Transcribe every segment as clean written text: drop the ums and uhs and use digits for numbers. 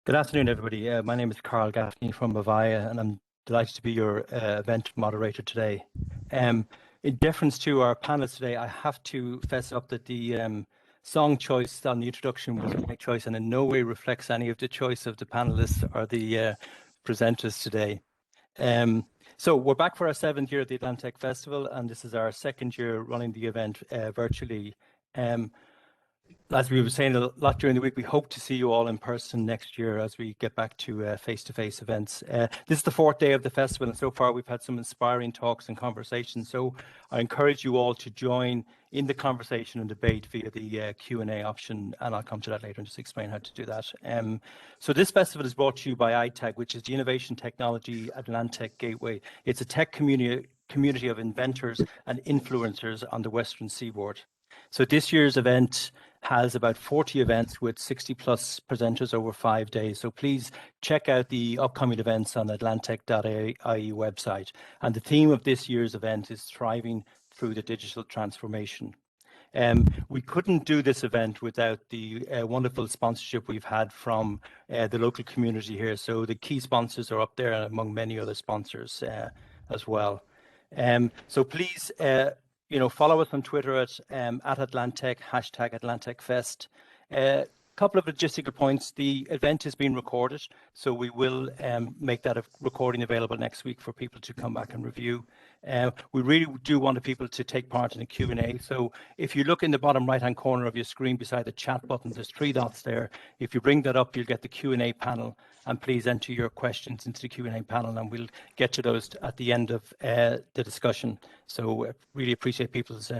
Good afternoon, everybody. My name is Karl Gaffney from Avaya, and I'm delighted to be your event moderator today. In deference to our panelists today, I have to fess up that the song choice on the introduction was my choice and in no way reflects any of the choice of the panelists or the presenters today. So we're back for our 7th year at the AtlanTec Festival, and this is our 2nd year running the event virtually. As we were saying a lot during the week, we hope to see you all in person next year as we get back to face-to-face events. This is the 4th day of the festival, and so far we've had some inspiring talks and conversations. So I encourage you all to join in the conversation and debate via the Q&A option, and I'll come to that later and just explain how to do that. So this festival is brought to you by ITAG, which is the Innovation Technology AtlanTec Gateway. It's a tech community of inventors and influencers on the Western Seaboard. So this year's event has about 40 events with 60 plus presenters over 5 days. So please check out the upcoming events on atlantec.ie website. And the theme of this year's event is Thriving Through the Digital Transformation. We couldn't do this event without the wonderful sponsorship we've had from the local community here. So the key sponsors are up there, among many other sponsors as well. So please, follow us on Twitter at AtlanTec, #AtlanTecFest. A couple of logistical points. The event is being recorded, so we will make that a recording available next week for people to come back and review. We really do want people to take part in the Q&A. So if you look in the bottom right-hand corner of your screen beside the chat button, there's 3 dots there. If you bring that up, you'll get the Q&A panel, and please enter your questions into the Q&A panel, and we'll get to those at the end of the discussion. So really appreciate people's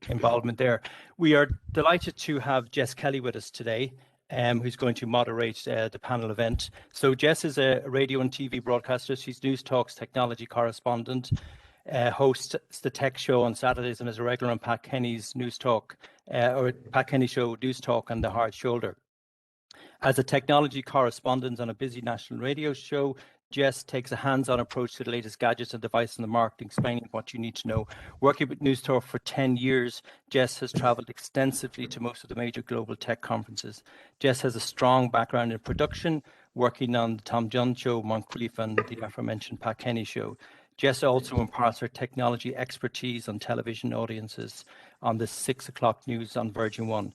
involvement there. We are delighted to have Jess Kelly with us today, who's going to moderate the panel event. So Jess is a radio and TV broadcaster. She's Newstalk's technology correspondent, hosts the tech show on Saturdays, and is a regular on Pat Kenny's Newstalk, or Pat Kenny show Newstalk and The Hard Shoulder. As a technology correspondent on a busy national radio show, Jess takes a hands-on approach to the latest gadgets and devices in the market, explaining what you need to know. Working with Newstalk for 10 years, Jess has traveled extensively to most of the major global tech conferences. Jess has a strong background in production, working on the Tom John Show, Moncrief, and the aforementioned Pat Kenny Show. Jess also imparts her technology expertise on television audiences on the 6 o'clock news on Virgin One.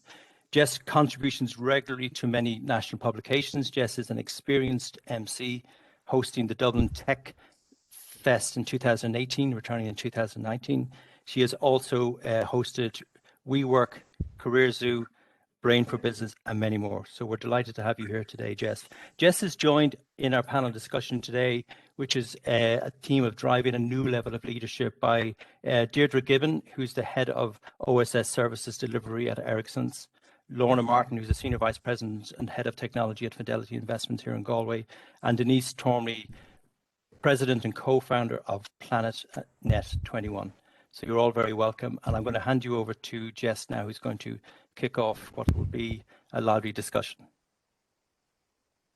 Jess contributions regularly to many national publications. Jess is an experienced MC, hosting the Dublin Tech Fest in 2018, returning in 2019. She has also hosted WeWork, Career Zoo, Brain for Business, and many more. So we're delighted to have you here today, Jess. Jess is joined in our panel discussion today, which is a theme of driving a new level of leadership by Deirdre Giblin, who's the head of OSS Services Delivery at Ericsson's, Lorna Martyn, who's a Senior Vice President and Head of Technology at Fidelity Investments here in Galway, and Denise Tormey, President and Co-Founder of PlanetNet 21. So you're all very welcome, and I'm going to hand you over to Jess now, who's going to kick off what will be a lively discussion.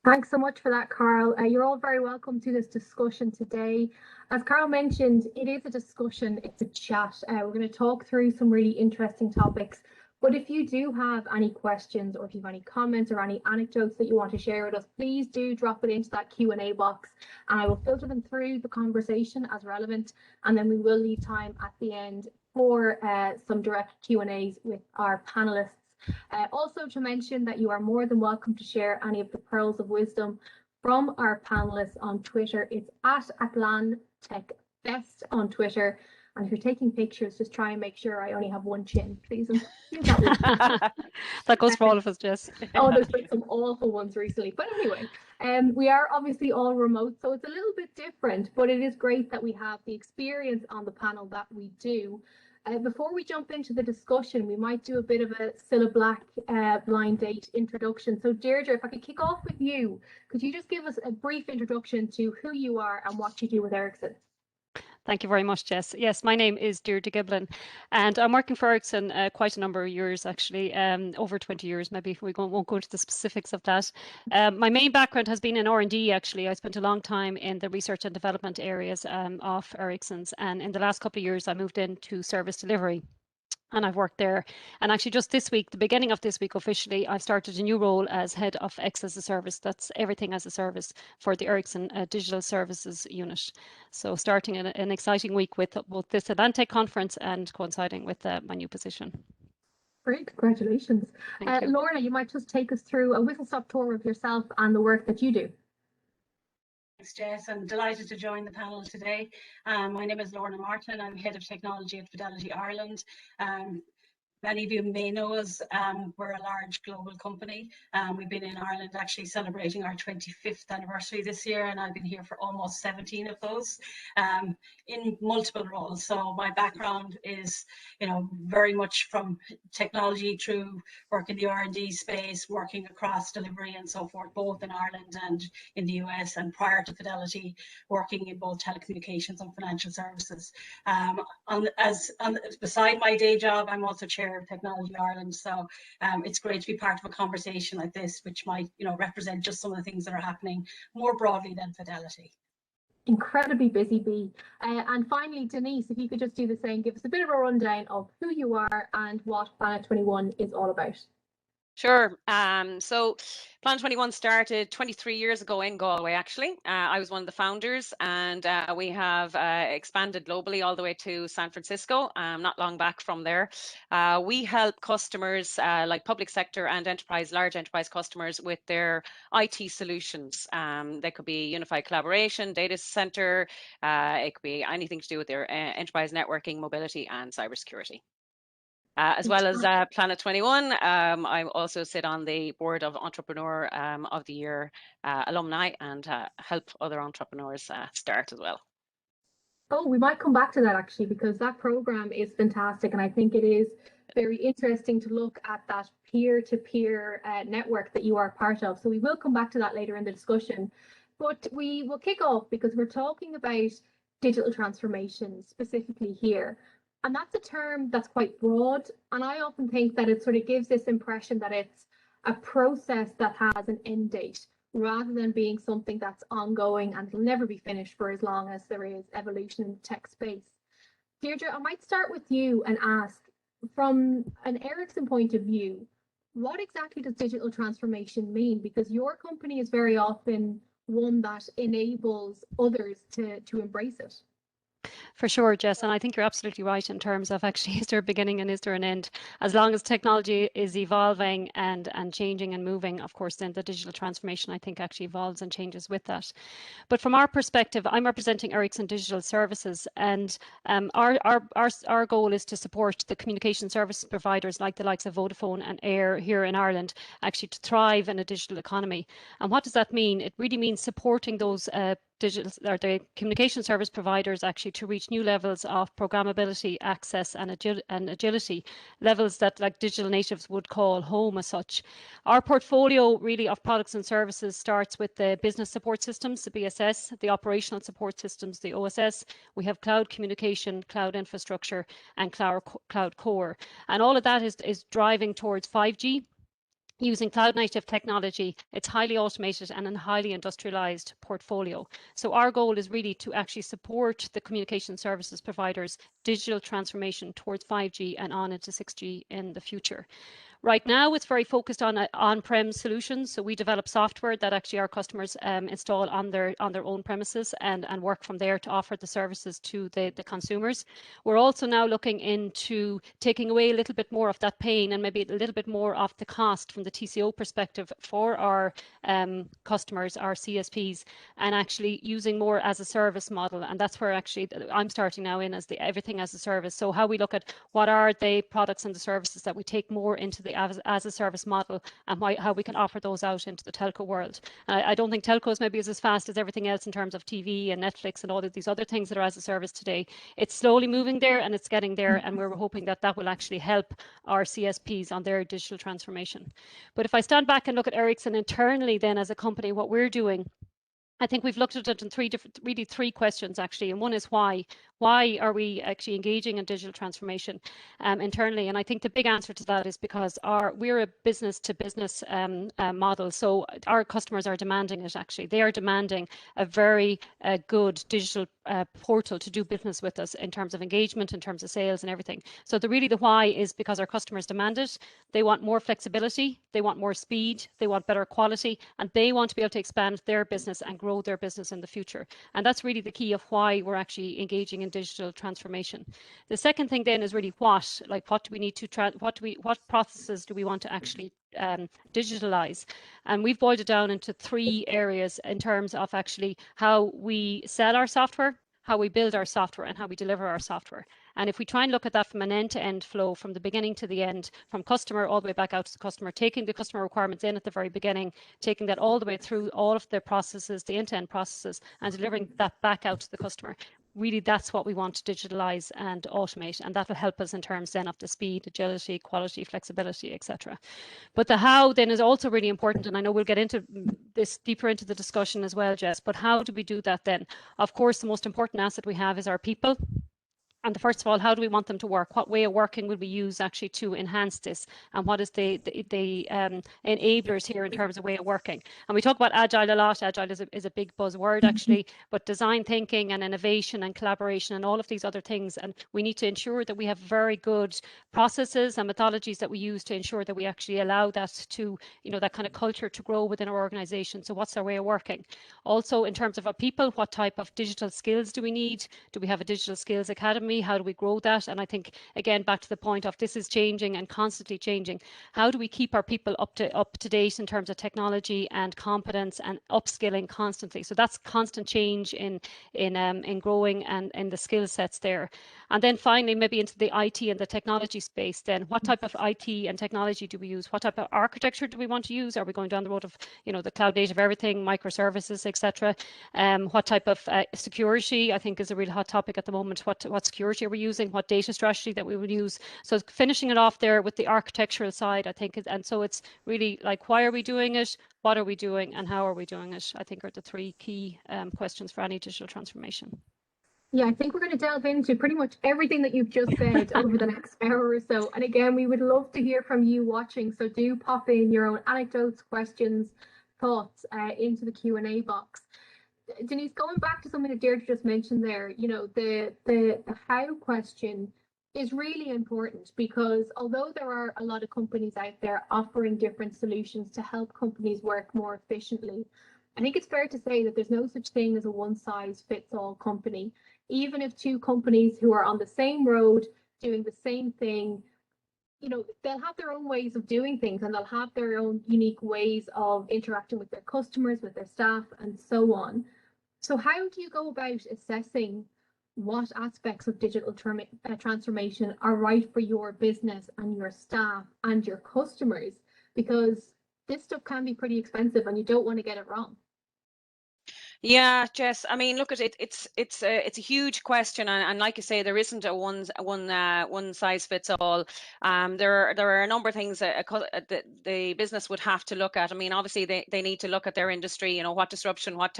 Thanks so much for that, Karl. You're all very welcome to this discussion today. As Karl mentioned, it is a discussion, it's a chat. We're going to talk through some really interesting topics. But if you do have any questions, or if you have any comments or any anecdotes that you want to share with us, please do drop it into that Q&A box, and I will filter them through the conversation as relevant, and then we will leave time at the end for some direct Q&As with our panelists. Also to mention that you are more than welcome to share any of the pearls of wisdom from our panelists on Twitter. It's at AtlanTecFest on Twitter. And if you're taking pictures, just try and make sure I only have one chin, please. That goes for all of us, Jess. Oh, there's been some awful ones recently. But anyway, we are obviously all remote, so it's a little bit different, but it is great that we have the experience on the panel that we do. Before we jump into the discussion, we might do a bit of a Cilla Black blind date introduction. So Deirdre, if I could kick off with you, could you just give us a brief introduction to who you are and what you do with Ericsson? Thank you very much, Jess. Yes, my name is Deirdre Giblin, and I'm working for Ericsson quite a number of years, actually, over 20 years, maybe. We won't go into the specifics of that. My main background has been in R&D, actually. I spent a long time in the research and development areas of Ericsson's, and in the last couple of years, I moved into service delivery. and I've worked there. And actually just this week, the beginning of this week officially, I've started a new role as head of X as a Service. That's everything as a service for the Ericsson Digital Services unit. So starting an exciting week with both this AtlanTec conference and coinciding with my new position. Great, congratulations. Thank you. Lorna, you might just take us through a whistle-stop tour of yourself and the work that you do. Thanks, Jess. I'm delighted to join the panel today. My name is Lorna Martyn. I'm Head of Technology at Fidelity Ireland. Many of you may know us. We're a large global company. We've been in Ireland actually celebrating our 25th anniversary this year, and I've been here for almost 17 of those in multiple roles. So my background is, very much from technology through work in the R&D space, working across delivery and so forth, both in Ireland and in the US, and prior to Fidelity, working in both telecommunications and financial services. Beside my day job, I'm also chair of Technology Ireland, so it's great to be part of a conversation like this, which might represent just some of the things that are happening more broadly than Fidelity. Incredibly busy bee. And finally, Denise, if you could just do the same, give us a bit of a rundown of who you are and what Planet 21 is all about. Sure. So Planet 21 started 23 years ago in Galway, actually. I was one of the founders, and we have expanded globally all the way to San Francisco, not long back from there. We help customers like public sector and enterprise, large enterprise customers with their IT solutions. They could be unified collaboration, data center, it could be anything to do with their enterprise networking, mobility, and cybersecurity. As well as Planet 21, I also sit on the board of Entrepreneur of the Year alumni and help other entrepreneurs start as well. Oh, we might come back to that actually, because that program is fantastic, and I think it is very interesting to look at that peer-to-peer network that you are part of. So we will come back to that later in the discussion, but we will kick off because we're talking about digital transformation specifically here. And that's a term that's quite broad. And I often think that it sort of gives this impression that it's a process that has an end date, rather than being something that's ongoing and will never be finished for as long as there is evolution in the tech space. Deirdre, I might start with you and ask, from an Ericsson point of view, what exactly does digital transformation mean? Because your company is very often one that enables others to embrace it. For sure, Jess, and I think you're absolutely right in terms of actually, is there a beginning and is there an end? As long as technology is evolving and changing and moving, of course, then the digital transformation, I think, actually evolves and changes with that. But from our perspective, I'm representing Ericsson Digital Services, and our goal is to support the communication service providers like the likes of Vodafone and Air here in Ireland, actually to thrive in a digital economy. And what does that mean? It really means supporting those digital or the communication service providers actually to reach new levels of programmability, access, and agility, levels that like digital natives would call home as such. Our portfolio really of products and services starts with the business support systems, the BSS, the operational support systems, the OSS. We have cloud communication, cloud infrastructure, and cloud core. And all of that is driving towards 5G. Using cloud native technology, it's highly automated and a highly industrialized portfolio. So our goal is really to actually support the communication services providers' digital transformation towards 5G and on into 6G in the future. Right now, it's very focused on on-prem solutions. So we develop software that actually our customers install on their own premises and work from there to offer the services to the consumers. We're also now looking into taking away a little bit more of that pain and maybe a little bit more of the cost from the TCO perspective for our customers, our CSPs, and actually using more as a service model. And that's where actually I'm starting now in as the everything as a service. So how we look at what are the products and the services that we take more into the as a service model, and how we can offer those out into the telco world. I don't think telcos maybe is as fast as everything else in terms of TV and Netflix and all of these other things that are as a service today. It's slowly moving there and it's getting there, and we're hoping that that will actually help our CSPs on their digital transformation. But if I stand back and look at Ericsson internally then as a company, what we're doing, I think we've looked at it in three questions actually, and one is why. why are we actually engaging in digital transformation internally? And I think the big answer to that is because we're a business to business model. So our customers are demanding it actually. They are demanding a very good digital portal to do business with us in terms of engagement, in terms of sales and everything. So the why is because our customers demand it. They want more flexibility, they want more speed, they want better quality, and they want to be able to expand their business and grow their business in the future. And that's really the key of why we're actually engaging in digital transformation. The second thing then is really what do we need to what processes do we want to actually digitalize? And we've boiled it down into 3 areas in terms of actually how we sell our software, how we build our software, and how we deliver our software. And if we try and look at that from an end-to-end flow, from the beginning to the end, from customer all the way back out to the customer, taking the customer requirements in at the very beginning, taking that all the way through all of the processes, the end-to-end processes, and delivering that back out to the customer. Really, that's what we want to digitalize and automate, and that will help us in terms then of the speed, agility, quality, flexibility, etc. But the how then is also really important, and I know we'll get into this deeper into the discussion as well, Jess, but how do we do that then? Of course, the most important asset we have is our people. And first of all, how do we want them to work? What way of working will we use actually to enhance this? And what is the enablers here in terms of way of working? And we talk about agile a lot. Agile is a big buzzword actually, but design thinking and innovation and collaboration and all of these other things. And we need to ensure that we have very good processes and methodologies that we use to ensure that we actually allow that to, that kind of culture to grow within our organization. So what's our way of working? Also, in terms of our people, what type of digital skills do we need? Do we have a digital skills academy? How do we grow that? And I think, again, back to the point of this is changing and constantly changing. How do we keep our people up to date in terms of technology and competence and upskilling constantly? So that's constant change in growing and in the skill sets there. And then finally, maybe into the IT and the technology space, then what type of IT and technology do we use? What type of architecture do we want to use? Are we going down the road of, the cloud native everything, microservices, etc.? What type of security, I think, is a really hot topic at the moment. What security are we using? What data strategy that we would use? So finishing it off there with the architectural side, I think, and so it's really like, why are we doing it? What are we doing? And how are we doing it? I think are the 3 key questions for any digital transformation. Yeah, I think we're going to delve into pretty much everything that you've just said over the next hour or so. And again, we would love to hear from you watching. So do pop in your own anecdotes, questions, thoughts into the Q&A box. Denise, going back to something that Deirdre just mentioned there, the how question is really important, because although there are a lot of companies out there offering different solutions to help companies work more efficiently, I think it's fair to say that there's no such thing as a one-size-fits-all company. Even if 2 companies who are on the same road doing the same thing, they'll have their own ways of doing things, and they'll have their own unique ways of interacting with their customers, with their staff, and so on. So how do you go about assessing what aspects of digital transformation are right for your business and your staff and your customers? Because this stuff can be pretty expensive and you don't want to get it wrong. Yeah, Jess. I mean, look at it. It's a huge question, and like you say, there isn't a one size fits all. There are a number of things that the business would have to look at. I mean, obviously they need to look at their industry. What disruption, what's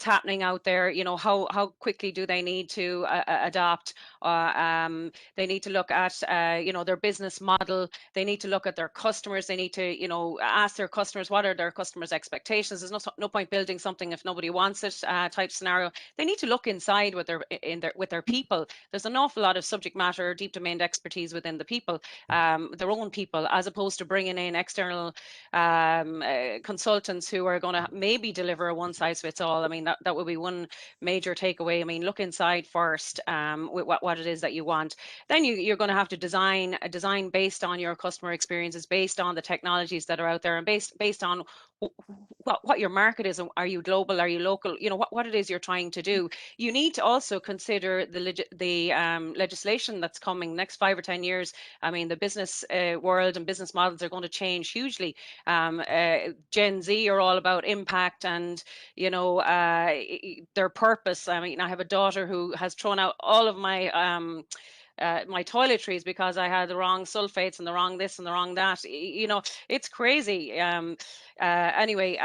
happening out there. How quickly do they need to adapt? They need to look at their business model. They need to look at their customers. They need to ask their customers, what are their customers' expectations. There's no point building something if nobody wants it type scenario. They need to look inside with their people. There's an awful lot of subject matter, deep domain expertise within the people, their own people, as opposed to bringing in external consultants who are going to maybe deliver a one size fits all. I mean, that would be one major takeaway. I mean, look inside first with what it is that you want. Then you're going to have to design a design based on your customer experiences, based on the technologies that are out there, and based on what your market is. Are you global? Are you local? What it is you're trying to do. You need to also consider the legislation that's coming next 5 or 10 years. I mean, the business world and business models are going to change hugely. Gen Z are all about impact and their purpose. I mean, I have a daughter who has thrown out all of my my toiletries because I had the wrong sulfates and the wrong this and the wrong that. It's crazy. anyway,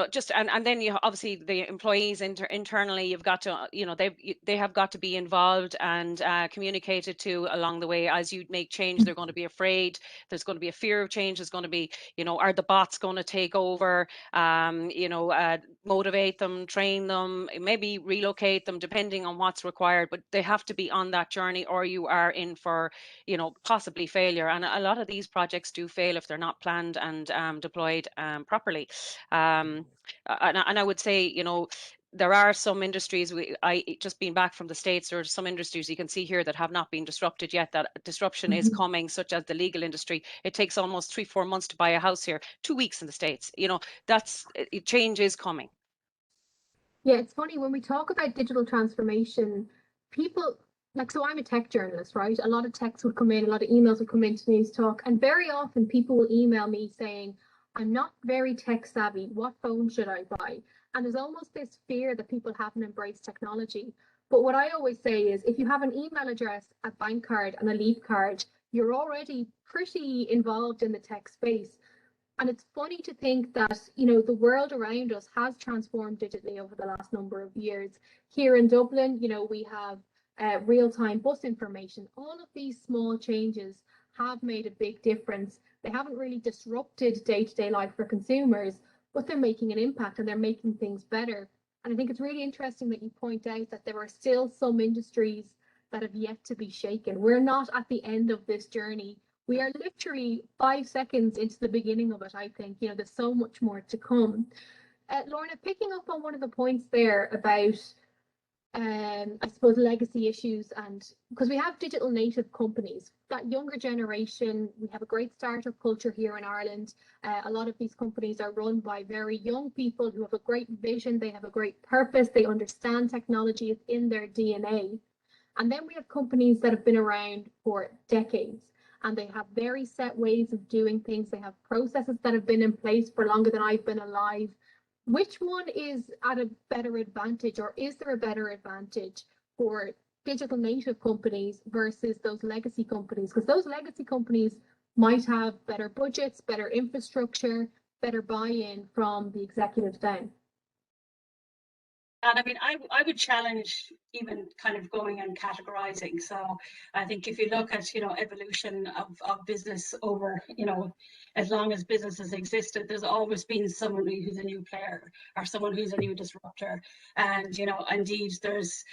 just and then you obviously the employees internally, you've got to, they have got to be involved and communicated to along the way. As you make change, they're going to be afraid. There's going to be a fear of change. There's going to be, are the bots going to take over? Motivate them, train them, maybe relocate them, depending on what's required. But they have to be on that journey, or you are in for, possibly failure. And a lot of these projects do fail if they're not planned and deployed properly. And I would say, there are some industries, I just been back from the States, there are some industries you can see here that have not been disrupted yet. That disruption is coming, such as the legal industry. It takes almost 3-4 months to buy a house here, 2 weeks in the States. Change is coming. Yeah, it's funny when we talk about digital transformation, people so I'm a tech journalist, right? A lot of texts would come in, a lot of emails would come into Newstalk, and very often people will email me saying, I'm not very tech savvy. What phone should I buy? And there's almost this fear that people haven't embraced technology. But what I always say is, if you have an email address, a bank card, and a leap card, you're already pretty involved in the tech space. And it's funny to think that, the world around us has transformed digitally over the last number of years. Here in Dublin, we have real-time bus information. All of these small changes have made a big difference. They haven't really disrupted day-to-day life for consumers, but they're making an impact and they're making things better. And I think it's really interesting that you point out that there are still some industries that have yet to be shaken. We're not at the end of this journey. We are literally 5 seconds into the beginning of it, I think. There's so much more to come. Lorna, picking up on one of the points there about, I suppose, legacy issues, and because we have digital native companies, that younger generation, we have a great startup culture here in Ireland. A lot of these companies are run by very young people who have a great vision, they have a great purpose, they understand technology, it's in their DNA. And then we have companies that have been around for decades, and they have very set ways of doing things. They have processes that have been in place for longer than I've been alive. Which one is at a better advantage, or is there a better advantage for digital native companies versus those legacy companies? Because those legacy companies might have better budgets, better infrastructure, better buy-in from the executives down. And I mean, I would challenge even kind of going and categorizing. So I think if you look at, evolution of business over, as long as business has existed, there's always been someone who's a new player or someone who's a new disruptor. And, indeed, there's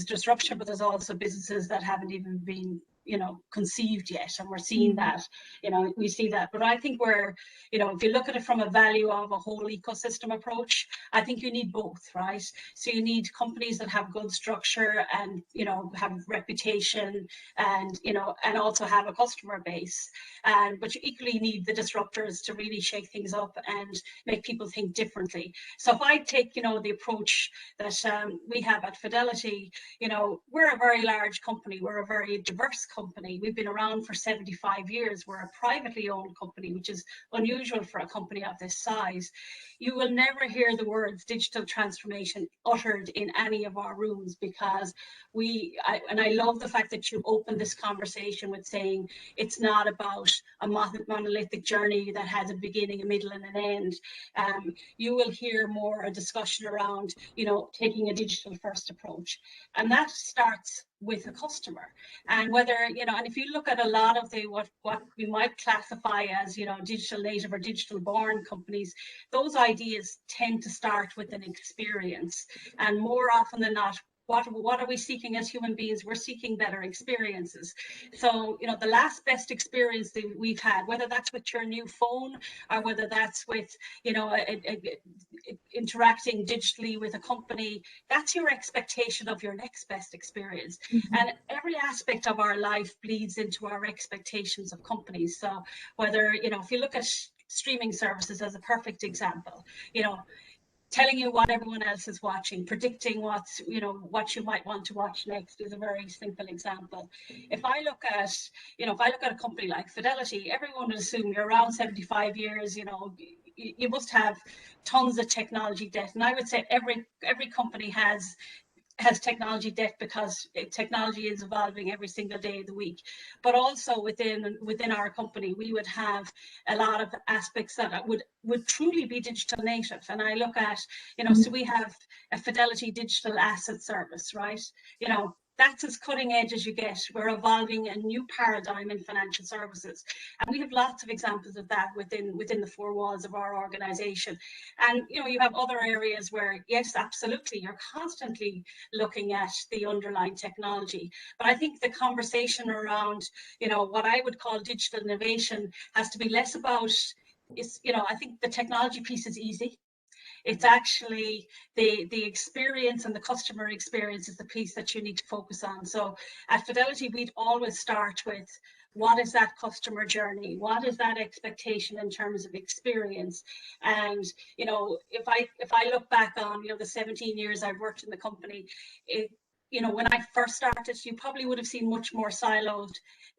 disruption, but there's also businesses that haven't even been conceived yet, and we're seeing that. We see that. But I think we're, if you look at it from a value of a whole ecosystem approach, I think you need both, right? So you need companies that have good structure and have reputation and and also have a customer base, but you equally need the disruptors to really shake things up and make people think differently. So if I take the approach that we have at Fidelity, we're a very large company, we're a very diverse company. We've been around for 75 years. We're a privately owned company, which is unusual for a company of this size. You will never hear the words digital transformation uttered in any of our rooms, because I love the fact that you opened this conversation with saying it's not about a monolithic journey that has a beginning, a middle, and an end. You will hear more a discussion around, taking a digital first approach, and that starts with a customer. And whether and if you look at a lot of the what we might classify as digital native or digital born companies, those ideas tend to start with an experience, and more often than not, what are we seeking as human beings? We're seeking better experiences. So, the last best experience that we've had, whether that's with your new phone or whether that's with, interacting digitally with a company, that's your expectation of your next best experience. And every aspect of our life bleeds into our expectations of companies. So whether, if you look at streaming services as a perfect example, telling you what everyone else is watching, predicting what you might want to watch next is a very simple example. If I look at a company like Fidelity, everyone would assume you're around 75 years, you must have tons of technology debt. And I would say every company has has technology debt because technology is evolving every single day of the week. But also within our company, we would have a lot of aspects that would truly be digital native. And I look at, so we have a Fidelity digital asset service, right? That's as cutting edge as you get. We're evolving a new paradigm in financial services. And we have lots of examples of that within the four walls of our organization. And, you have other areas where, yes, absolutely, you're constantly looking at the underlying technology. But I think the conversation around, what I would call digital innovation has to be less about, I think the technology piece is easy. It's actually the experience and the customer experience is the piece that you need to focus on. So at Fidelity, we'd always start with what is that customer journey? What is that expectation in terms of experience? And, if I look back on, the 17 years I've worked in the company, when I first started, you probably would have seen much more siloed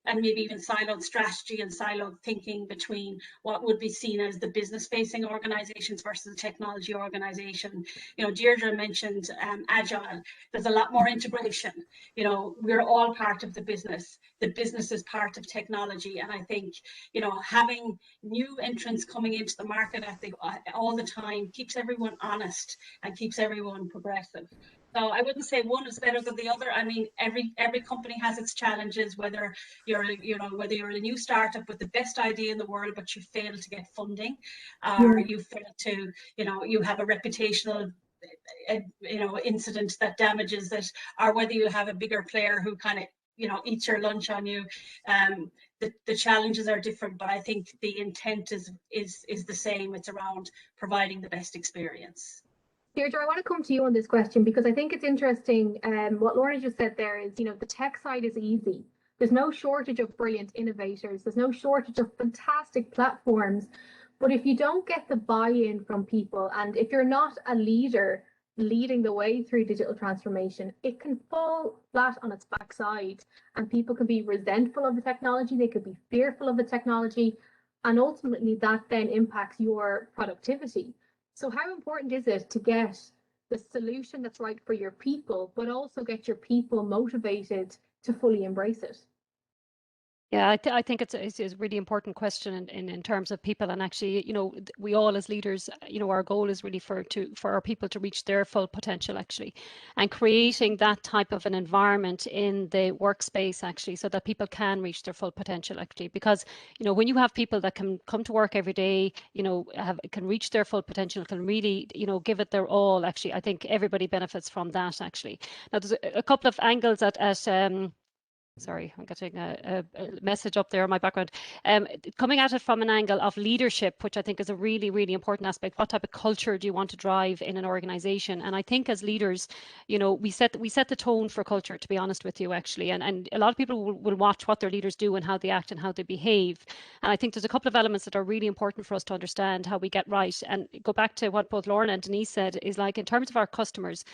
and maybe even siloed strategy and siloed thinking between what would be seen as the business-facing organizations versus the technology organization. Deirdre mentioned Agile. There's a lot more integration. We're all part of the business. The business is part of technology. And I think, having new entrants coming into the market all the time keeps everyone honest and keeps everyone progressive. So I wouldn't say one is better than the other. I mean, every company has its challenges, whether you're a new startup with the best idea in the world, but you fail to get funding, or you fail to, you have a reputational incident that damages it, or whether you have a bigger player who kind of, eats your lunch on you. The challenges are different, but I think the intent is the same. It's around providing the best experience. Deirdre, I want to come to you on this question because I think it's interesting. What Lorna just said there is, the tech side is easy. There's no shortage of brilliant innovators. There's no shortage of fantastic platforms. But if you don't get the buy-in from people, and if you're not a leader leading the way through digital transformation, it can fall flat on its backside. And people can be resentful of the technology. They could be fearful of the technology. And ultimately, that then impacts your productivity. So how important is it to get the solution that's right for your people, but also get your people motivated to fully embrace it? Yeah, I think it's a really important question in terms of people. And actually, we all as leaders, our goal is really for our people to reach their full potential, actually, and creating that type of an environment in the workspace, actually, so that people can reach their full potential, actually. Because, when you have people that can come to work every day, can reach their full potential, can really, give it their all, actually, I think everybody benefits from that, actually. Now, there's a couple of angles at sorry, I'm getting a message up there in my background. Coming at it from an angle of leadership, which I think is a really, really important aspect. What type of culture do you want to drive in an organization? And I think as leaders, we set the tone for culture, to be honest with you, actually. And a lot of people will watch what their leaders do and how they act and how they behave. And I think there's a couple of elements that are really important for us to understand how we get right. And go back to what both Lorna and Denise said, is like, in terms of our customers,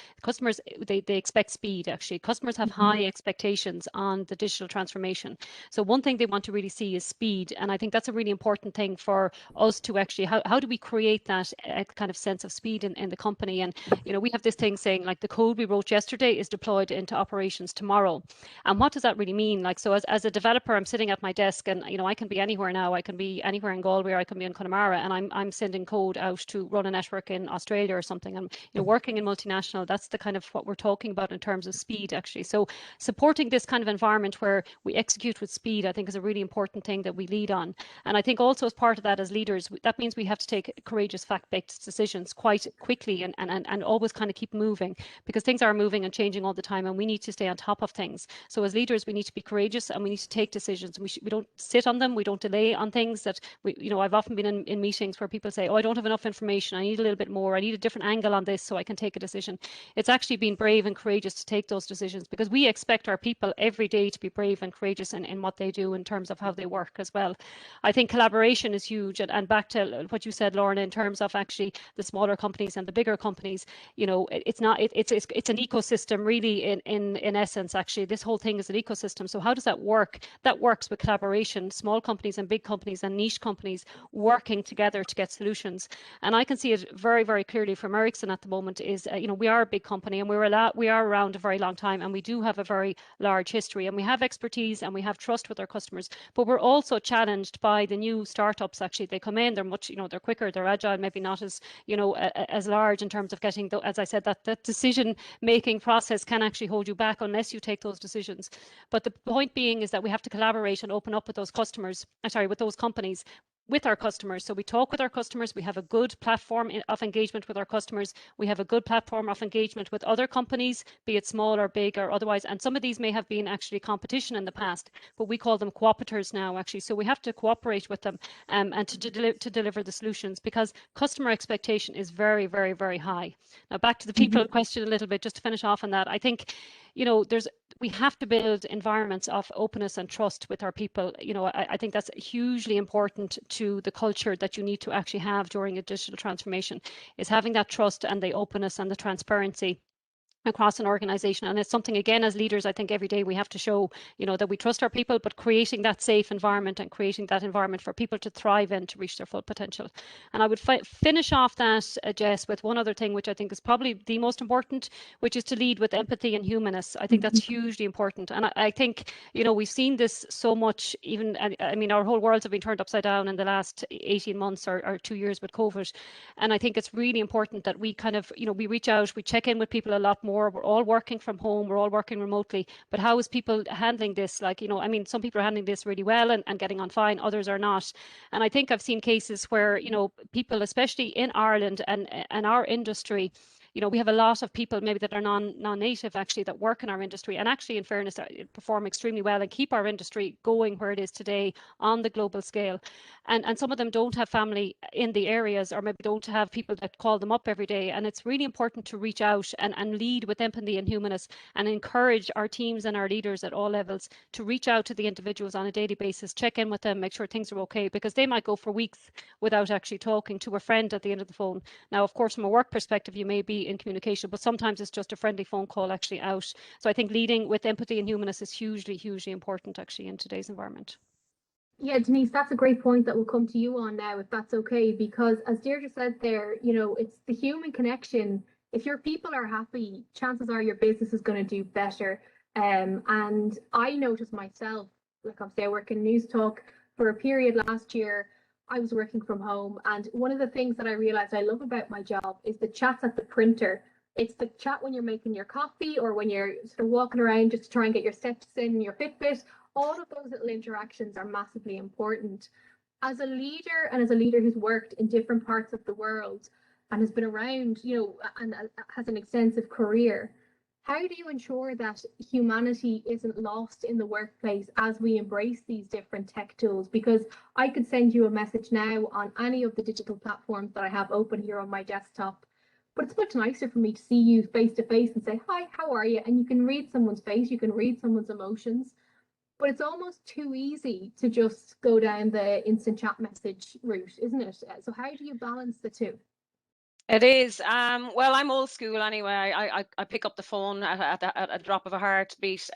they expect speed, actually. Customers have high expectations on the digital transformation. So one thing they want to really see is speed. And I think that's a really important thing for us to actually, how do we create that kind of sense of speed in the company? And, we have this thing saying, like, the code we wrote yesterday is deployed into operations tomorrow. And what does that really mean? Like, so as a developer, I'm sitting at my desk and, I can be anywhere now. I can be anywhere in Galway, or I can be in Connemara, and I'm sending code out to run a network in Australia or something. And, working in multinational, that's the kind of what we're talking about in terms of speed, actually. So supporting this kind of environment where we execute with speed, I think, is a really important thing that we lead on. And I think also as part of that, as leaders, that means we have to take courageous fact-based decisions quite quickly and always kind of keep moving, because things are moving and changing all the time, and we need to stay on top of things. So as leaders, we need to be courageous and we need to take decisions. We don't sit on them. We don't delay on things that I've often been in meetings where people say, oh, I don't have enough information. I need a little bit more. I need a different angle on this so I can take a decision. It's actually being brave and courageous to take those decisions, because we expect our people every day free to be brave and courageous in what they do in terms of how they work as well. I think collaboration is huge, and back to what you said, Lorna, in terms of actually the smaller companies and the bigger companies, you know, it's an ecosystem really in essence. Actually, this whole thing is an ecosystem. So how does that work? That works with collaboration, small companies and big companies and niche companies working together to get solutions. And I can see it very, very clearly from Ericsson at the moment is, you know, we are a big company and we are around a very long time, and we do have a very large history, and we have expertise and we have trust with our customers, but we're also challenged by the new startups. Actually, they come in, they're much, you know, they're quicker, they're agile, maybe not as, you know, as large in terms of getting, as I said, that decision making process can actually hold you back unless you take those decisions. But the point being is that we have to collaborate and open up with those customers, with those companies, with our customers. So we talk with our customers, we have a good platform of engagement with our customers, we have a good platform of engagement with other companies, be it small or big or otherwise, and some of these may have been actually competition in the past, but we call them cooperators now, actually. So we have to cooperate with them and to deliver the solutions, because customer expectation is very, very, very high. Now back to the people question a little bit, just to finish off on that. I think, you know, we have to build environments of openness and trust with our people. You know, I think that's hugely important to the culture that you need to actually have during a digital transformation, is having that trust and the openness and the transparency across an organization. And it's something, again, as leaders, I think every day we have to show, you know, that we trust our people, but creating that safe environment and creating that environment for people to thrive in, to reach their full potential. And I would finish off that, Jess, with one other thing, which I think is probably the most important, which is to lead with empathy and humanness. I think that's hugely important. And I think, you know, we've seen this so much, even, I mean, our whole worlds have been turned upside down in the last 18 months or 2 years with COVID. And I think it's really important that we kind of, you know, we reach out, we check in with people a lot more. We're all working from home, we're all working remotely, but how is people handling this? Like, you know, I mean, some people are handling this really well and getting on fine, others are not. And I think I've seen cases where, you know, people, especially in Ireland and our industry, you know, we have a lot of people maybe that are non-native actually that work in our industry, and actually, in fairness, perform extremely well and keep our industry going where it is today on the global scale. And some of them don't have family in the areas, or maybe don't have people that call them up every day. And it's really important to reach out and lead with empathy and humanness, and encourage our teams and our leaders at all levels to reach out to the individuals on a daily basis, check in with them, make sure things are okay, because they might go for weeks without actually talking to a friend at the end of the phone. Now, of course, from a work perspective, you may be in communication, but sometimes it's just a friendly phone call actually out. So I think leading with empathy and humanness is hugely, hugely important actually in today's environment. Yeah, Denise, that's a great point that we'll come to you on now, if that's okay, because as Deirdre said there, you know, it's the human connection. If your people are happy, chances are your business is going to do better. And I noticed myself, like obviously I work in Newstalk. For a period last year, I was working from home, and one of the things that I realized I love about my job is the chats at the printer. It's the chat when you're making your coffee, or when you're sort of walking around just to try and get your steps in, your Fitbit. All of those little interactions are massively important. As a leader, and as a leader who's worked in different parts of the world and has been around, you know, and has an extensive career, how do you ensure that humanity isn't lost in the workplace as we embrace these different tech tools? Because I could send you a message now on any of the digital platforms that I have open here on my desktop, but it's much nicer for me to see you face to face and say, hi, how are you? And you can read someone's face, you can read someone's emotions. But it's almost too easy to just go down the instant chat message route, isn't it? So how do you balance the two? It is. Well, I'm old school anyway. I pick up the phone at a drop of a heartbeat.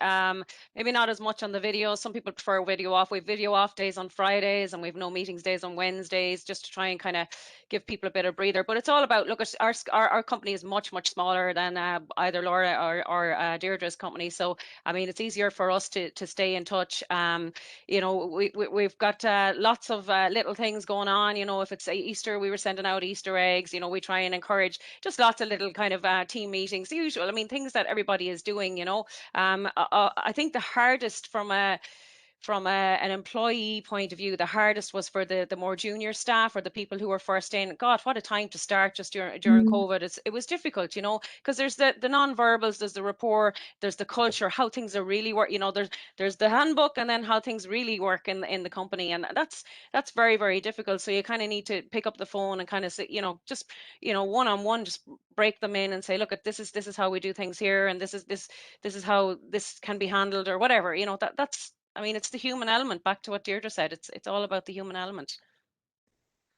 Maybe not as much on the video. Some people prefer video off. We have video off days on Fridays, and we have no meetings days on Wednesdays, just to try and kind of give people a bit of breather. But it's all about, look, at our company is much smaller than either Laura or Deirdre's company. So I mean, it's easier for us to stay in touch. You know, we've got lots of little things going on. You know, if it's Easter, we were sending out Easter eggs. You know, we try and encourage just lots of little kind of team meetings, the usual. I mean, things that everybody is doing, you know. I think the hardest from an employee point of view, the hardest was for the more junior staff or the people who were first in. God, what a time to start just during COVID. It was difficult, you know, because there's the non-verbals, there's the rapport, there's the culture, how things are really work. You know, there's the handbook, and then how things really work in the company, and that's very, very difficult. So you kind of need to pick up the phone and kind of say, you know, just, you know, one-on-one, just break them in and say, look, this is how we do things here, and this is how this can be handled, or whatever. You know, that's, I mean, it's the human element. Back to what Deirdre said, it's all about the human element.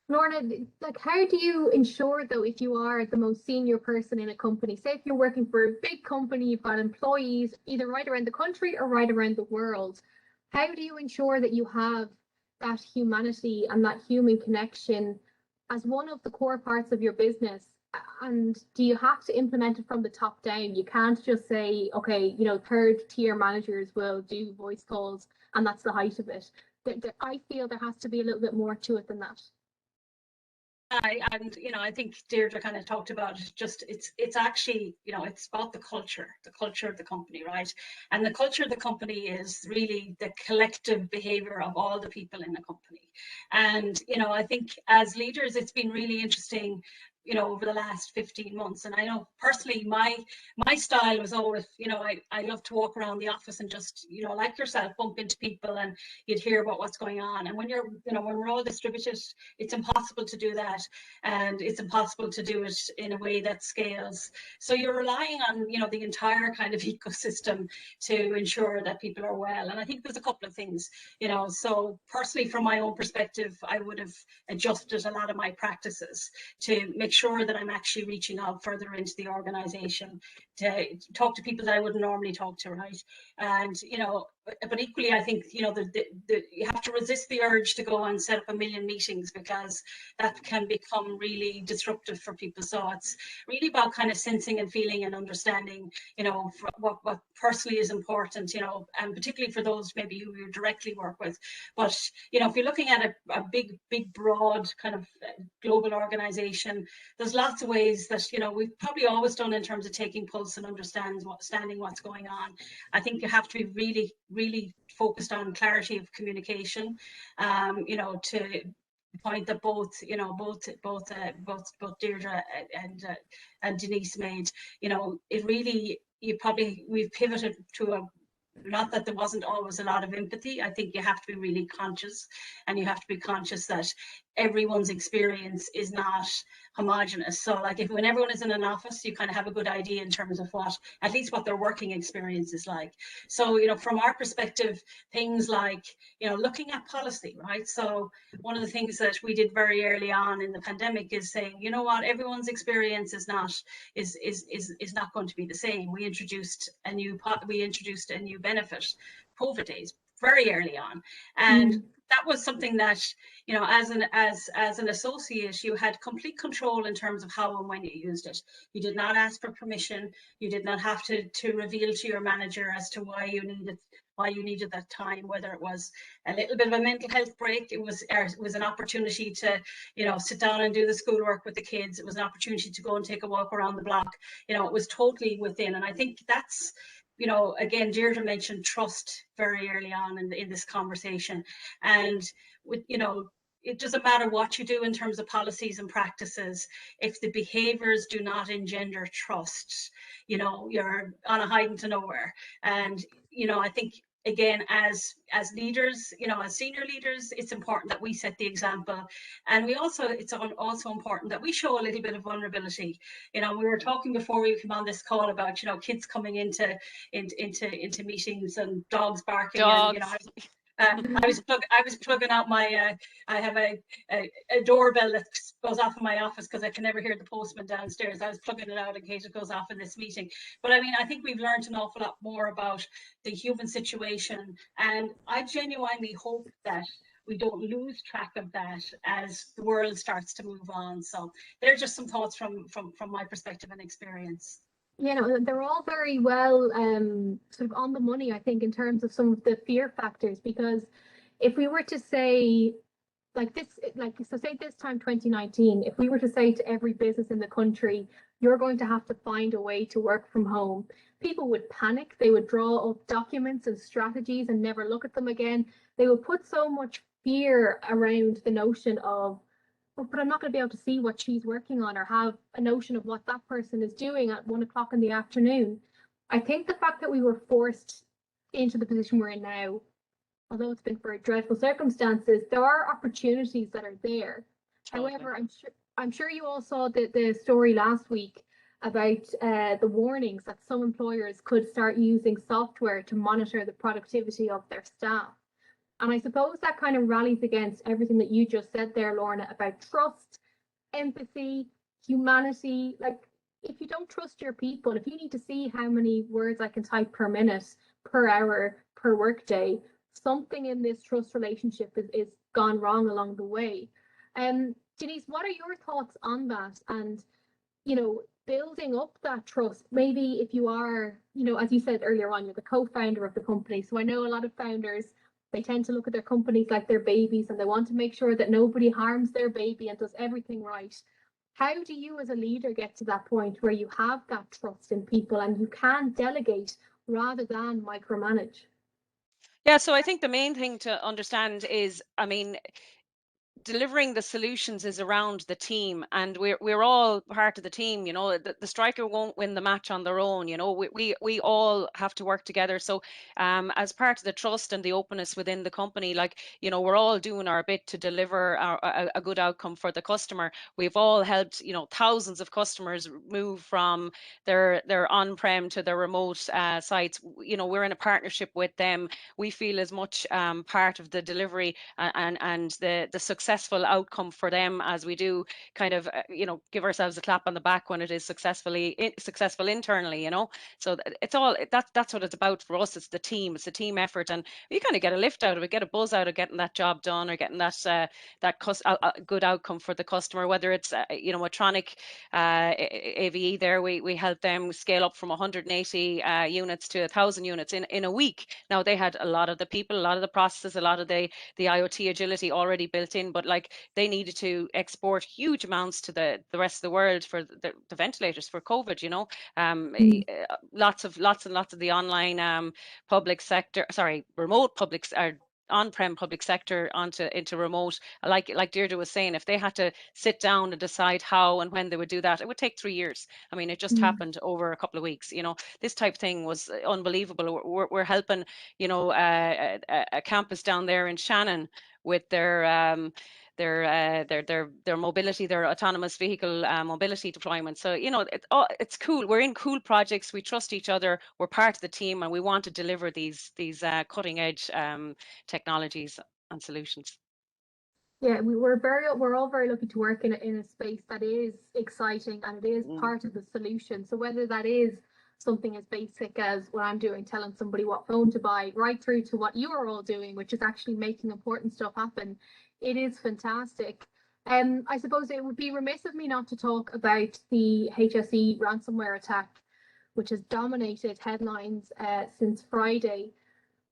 Lorna, like, how do you ensure, though, if you are the most senior person in a company, say if you're working for a big company, you've got employees either right around the country or right around the world, how do you ensure that you have that humanity and that human connection as one of the core parts of your business? And do you have to implement it from the top down? You can't just say, okay, you know, third tier managers will do voice calls and that's the height of it. I feel there has to be a little bit more to it than that. And you know, I think Deirdre kind of talked about just it's actually, you know, it's about the culture of the company, right? And the culture of the company is really the collective behavior of all the people in the company. And you know, I think as leaders, it's been really interesting, you know, over the last 15 months. And I know personally my style was always, you know, I love to walk around the office and just, you know, like yourself, bump into people and you'd hear about what's going on. And when you're, you know, when we're all distributed, it's impossible to do that, and it's impossible to do it in a way that scales. So you're relying on, you know, the entire kind of ecosystem to ensure that people are well. And I think there's a couple of things, you know, so personally from my own perspective, I would have adjusted a lot of my practices to make sure that I'm actually reaching out further into the organization to talk to people that I wouldn't normally talk to, right? And you know, but equally, I think, you know, you have to resist the urge to go and set up a million meetings, because that can become really disruptive for people. So it's really about kind of sensing and feeling and understanding, you know, what personally is important, you know, and particularly for those maybe who you directly work with. But you know, if you're looking at a big broad kind of global organization, there's lots of ways that, you know, we've probably always done in terms of taking pulse and understanding what's going on. I think you have to be really focused on clarity of communication, you know, to the point that both Deirdre and Denise made. You know, it really, we've pivoted to a, not that there wasn't always a lot of empathy. I think you have to be really conscious, and you have to be conscious that everyone's experience is not homogenous. So like when everyone is in an office, you kind of have a good idea in terms of at least what their working experience is like. So, you know, from our perspective, things like, you know, looking at policy, right? So one of the things that we did very early on in the pandemic is saying, you know what, everyone's experience is not going to be the same. We introduced a new benefit, COVID days, very early on. And that was something that, you know, as an associate, you had complete control in terms of how and when you used it. You did not ask for permission. You did not have to reveal to your manager as to why you needed that time, whether it was a little bit of a mental health break. It was an opportunity to, you know, sit down and do the schoolwork with the kids. It was an opportunity to go and take a walk around the block. You know, it was totally within. And I think that's, you know, again, Deirdre mentioned trust very early on in this conversation. And with, you know, it doesn't matter what you do in terms of policies and practices, if the behaviors do not engender trust, you know, you're on a hiding to nowhere. And, you know, I think, again, as leaders, you know, as senior leaders, it's important that we set the example. And it's also important that we show a little bit of vulnerability. You know, we were talking before we came on this call about, you know, kids coming into meetings and dogs barking. And, you know, I was plugging out my I have a doorbell that goes off in my office because I can never hear the postman downstairs. I was plugging it out in case it goes off in this meeting. But I mean, I think we've learned an awful lot more about the human situation, and I genuinely hope that we don't lose track of that as the world starts to move on. So they're just some thoughts from my perspective and experience. You know, they're all very well sort of on the money, I think, in terms of some of the fear factors, because if we were to say so say this time 2019, if we were to say to every business in the country, you're going to have to find a way to work from home, people would panic. They would draw up documents and strategies and never look at them again. They would put so much fear around the notion of, oh, but I'm not going to be able to see what she's working on, or have a notion of what that person is doing at 1 o'clock in the afternoon. I think the fact that we were forced into the position we're in now, although it's been for dreadful circumstances, there are opportunities that are there. Totally. However, I'm sure you all saw the story last week about the warnings that some employers could start using software to monitor the productivity of their staff. And I suppose that kind of rallies against everything that you just said there, Lorna, about trust, empathy, humanity. Like, if you don't trust your people, if you need to see how many words I can type per minute, per hour, per workday, something in this trust relationship is gone wrong along the way. Denise, what are your thoughts on that? And, you know, building up that trust, maybe if you are, you know, as you said earlier on, you're the co-founder of the company. So I know a lot of founders, they tend to look at their companies like their babies, and they want to make sure that nobody harms their baby and does everything right. How do you as a leader get to that point where you have that trust in people and you can delegate rather than micromanage? Yeah, so I think the main thing to understand is, I mean, delivering the solutions is around the team, and we're all part of the team. You know, the striker won't win the match on their own. You know, we all have to work together. So as part of the trust and the openness within the company, like, you know, we're all doing our bit to deliver a good outcome for the customer. We've all helped, you know, thousands of customers move from their on-prem to their remote sites. You know, we're in a partnership with them. We feel as much part of the delivery and the successful outcome for them as we do kind of you know, give ourselves a clap on the back when it is successful internally, you know. So it's all that's what it's about for us. It's the team, it's a team effort, and you kind of get a lift out of it, get a buzz out of getting that job done, or getting that good outcome for the customer. Whether it's you know, Medtronic, AVE, there we helped them scale up from 180 units to 1,000 units in a week. Now, they had a lot of the people, a lot of the processes, a lot of the IoT agility already built in, but like, they needed to export huge amounts to the rest of the world for the ventilators for COVID, you know. Lots and lots of the online public sector, remote public or on-prem public sector into remote, like Deirdre was saying, if they had to sit down and decide how and when they would do that, it would take 3 years. I mean, it just happened over a couple of weeks. You know, this type thing was unbelievable. We're helping, you know, a campus down there in Shannon with their mobility, their autonomous vehicle mobility deployment. So, you know, it's cool. We're in cool projects. We trust each other. We're part of the team, and we want to deliver these cutting edge technologies and solutions. Yeah, we're all very lucky to work in a space that is exciting, and it is part of the solution. So whether that is something as basic as what I'm doing, telling somebody what phone to buy, right through to what you are all doing, which is actually making important stuff happen, it is fantastic. I suppose it would be remiss of me not to talk about the HSE ransomware attack, which has dominated headlines since Friday.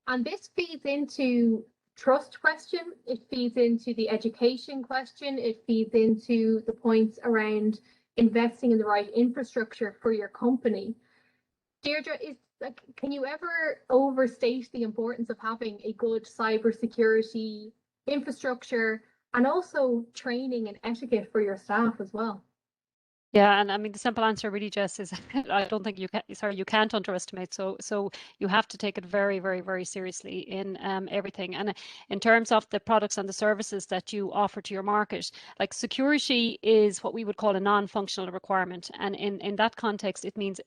And this feeds into trust question, it feeds into the education question, it feeds into the points around investing in the right infrastructure for your company. Deirdre, can you ever overstate the importance of having a good cybersecurity infrastructure and also training and etiquette for your staff as well? Yeah, and I mean, the simple answer really, Jess, is I don't think you can't underestimate. So you have to take it very, very, very seriously in everything. And in terms of the products and the services that you offer to your market, like, security is what we would call a non-functional requirement. And in that context, it means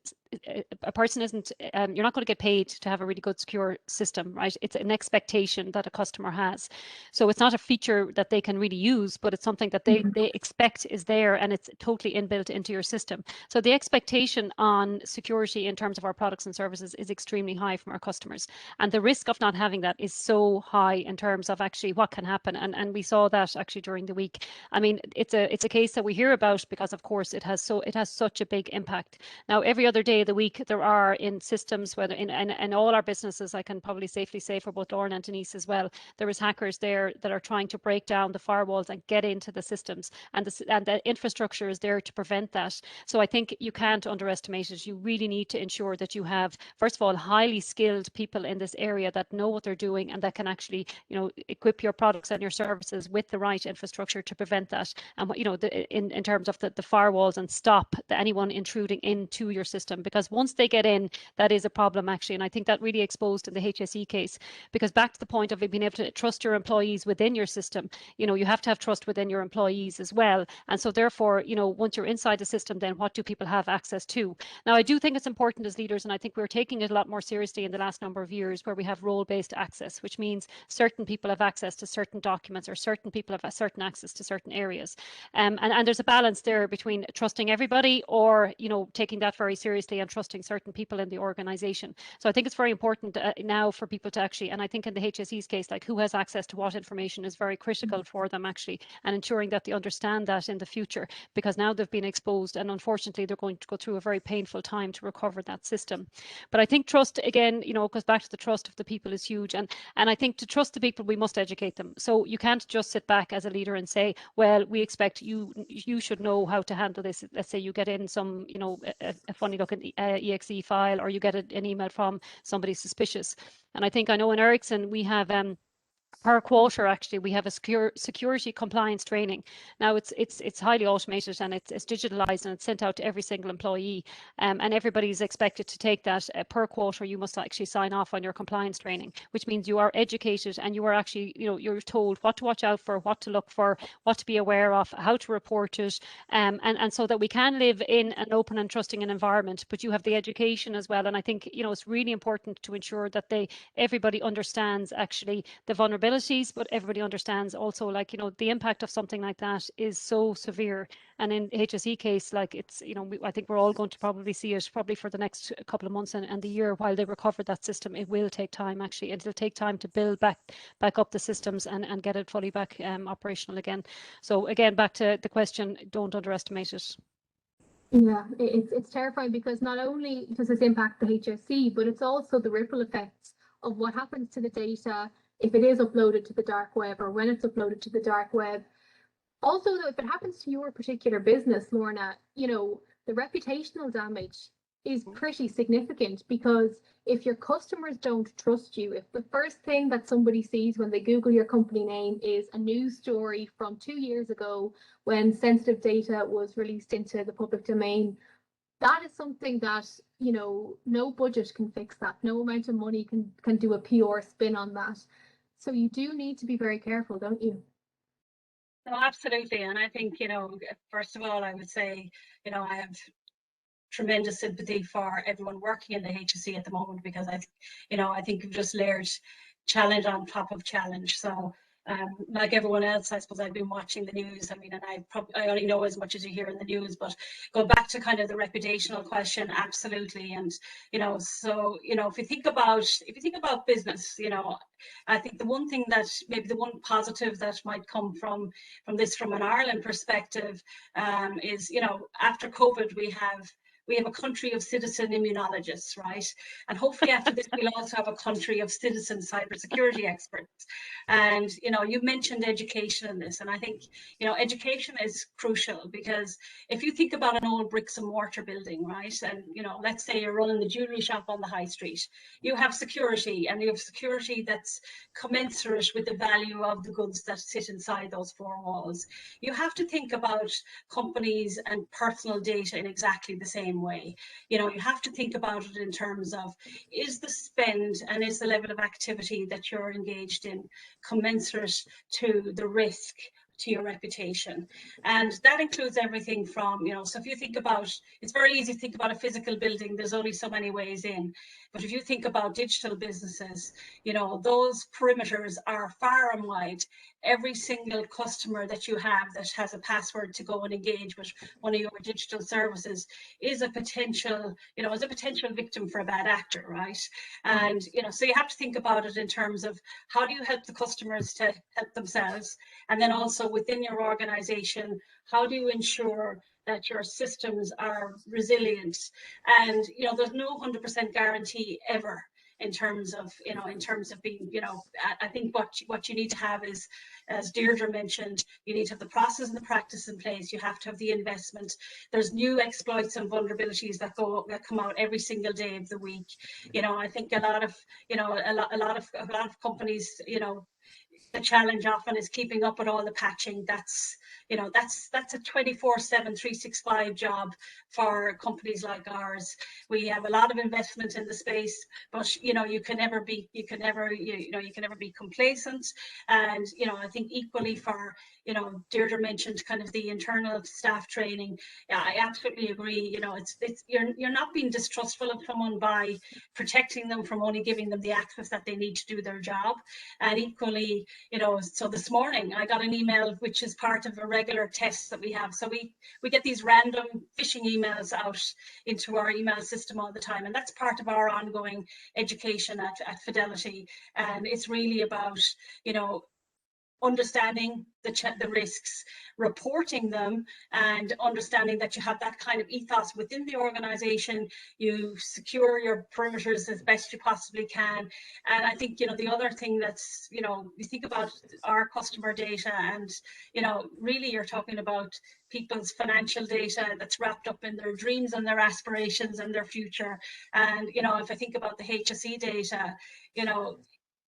a person isn't, you're not going to get paid to have a really good secure system, right? It's an expectation that a customer has. So it's not a feature that they can really use, but it's something that they expect is there, and it's totally inbuilt into your system. So the expectation on security in terms of our products and services is extremely high from our customers. And the risk of not having that is so high in terms of actually what can happen. And we saw that actually during the week. I mean, it's a case that we hear about because, of course, it has such a big impact. Now, every other day of the week there are in systems, whether in all our businesses, I can probably safely say for both Lorna and Denise as well, there is hackers there that are trying to break down the firewalls and get into the systems, and the infrastructure is there to prevent that. So I think you can't underestimate it. You really need to ensure that you have, first of all, highly skilled people in this area that know what they're doing and that can actually, you know, equip your products and your services with the right infrastructure to prevent that. And you know, in terms of the firewalls, and stop anyone intruding into your system, because once they get in, that is a problem actually. And I think that really exposed in the HSE case, because back to the point of being able to trust your employees within your system, you know, you have to have trust within your employees as well. And so therefore, you know, once you're inside the system, then what do people have access to? Now, I do think it's important as leaders, and I think we're taking it a lot more seriously in the last number of years, where we have role-based access, which means certain people have access to certain documents, or certain people have a certain access to certain areas. And there's a balance there between trusting everybody, or, you know, taking that very seriously and trusting certain people in the organization. So I think it's very important now for people to actually, and I think in the HSE's case, like who has access to what information is very critical for them actually, and ensuring that they understand that in the future, because now they've been exposed and unfortunately they're going to go through a very painful time to recover that system. But I think trust, again, you know, goes back to the trust of the people is huge. And I think to trust the people, we must educate them. So you can't just sit back as a leader and say, well, we expect you should know how to handle this. Let's say you get in some, you know, a funny looking exe file, or you get an email from somebody suspicious. And I know in Ericsson we have per quarter, actually, we have a security compliance training. Now it's highly automated, and it's digitalized, and it's sent out to every single employee, and everybody's expected to take that per quarter. You must actually sign off on your compliance training, which means you are educated and you are actually, you know, you're told what to watch out for, what to look for, what to be aware of, how to report it, and so that we can live in an open and trusting environment. But you have the education as well, and I think, you know, it's really important to ensure that everybody understands actually the vulnerabilities, but everybody understands also, like, you know, the impact of something like that is so severe. And in HSE case, like, it's, you know, I think we're all going to probably see it probably for the next couple of months and the year while they recover that system. It will take time actually. It'll take time to build back up the systems and get it fully back operational again. So again, back to the question, don't underestimate it. Yeah, it's terrifying, because not only does this impact the HSE, but it's also the ripple effects of what happens to the data if it is uploaded to the dark web, or when it's uploaded to the dark web. Also, though, if it happens to your particular business, Lorna, you know, the reputational damage is pretty significant, because if your customers don't trust you, if the first thing that somebody sees when they Google your company name is a news story from 2 years ago when sensitive data was released into the public domain, that is something that, you know, no budget can fix that. No amount of money can do a PR spin on that. So you do need to be very careful, don't you? No, absolutely. And I think, you know, first of all, I would say, you know, I have tremendous sympathy for everyone working in the HSE at the moment, because I think we've just layered challenge on top of challenge. So like everyone else, I suppose I've been watching the news. I mean, and I only know as much as you hear in the news, but go back to kind of the reputational question, absolutely. And, you know, so, you know, if you think about business, you know, I think the one thing that maybe the one positive that might come from this, from an Ireland perspective, is, you know, after COVID, we have a country of citizen immunologists, right? And hopefully after this, we'll also have a country of citizen cybersecurity experts. And, you know, you mentioned education in this, and I think, you know, education is crucial, because if you think about an old bricks and mortar building, right? And, you know, let's say you're running the jewelry shop on the high street, you have security, and you have security that's commensurate with the value of the goods that sit inside those four walls. You have to think about companies and personal data in exactly the same way. You know, you have to think about it in terms of, is the spend and is the level of activity that you're engaged in commensurate to the risk to your reputation? And that includes everything from, you know, so if you think about, it's very easy to think about a physical building, there's only so many ways in. But if you think about digital businesses, you know, those perimeters are far and wide. Every single customer that you have that has a password to go and engage with one of your digital services is a potential, you know, victim for a bad actor, right? And, you know, so you have to think about it in terms of, how do you help the customers to help themselves? And then also within your organization, how do you ensure that your systems are resilient. And, you know, there's no 100% guarantee ever in terms of, you know, being, you know, I think what you need to have is, as Deirdre mentioned, you need to have the process and the practice in place. You have to have the investment. There's new exploits and vulnerabilities that come out every single day of the week. You know, I think a lot of companies, you know, the challenge often is keeping up with all the patching. That's, you know, that's a 24/7, 365 job for companies like ours. We have a lot of investment in the space, but you know, you can never be complacent. And you know, I think equally for, you know, Deirdre mentioned kind of the internal staff training. Yeah, I absolutely agree. You know, it's you're not being distrustful of someone by protecting them from only giving them the access that they need to do their job. And equally, you know, so this morning I got an email which is part of a regular test that we have. So we get these random phishing emails out into our email system all the time, and that's part of our ongoing education at Fidelity. And it's really about, you know, understanding the risks, reporting them, and understanding that you have that kind of ethos within the organization. You secure your perimeters as best you possibly can. And I think, you know, the other thing that's, you know, you think about our customer data, and, you know, really you're talking about people's financial data that's wrapped up in their dreams and their aspirations and their future. And, you know, if I think about the HSE data, you know,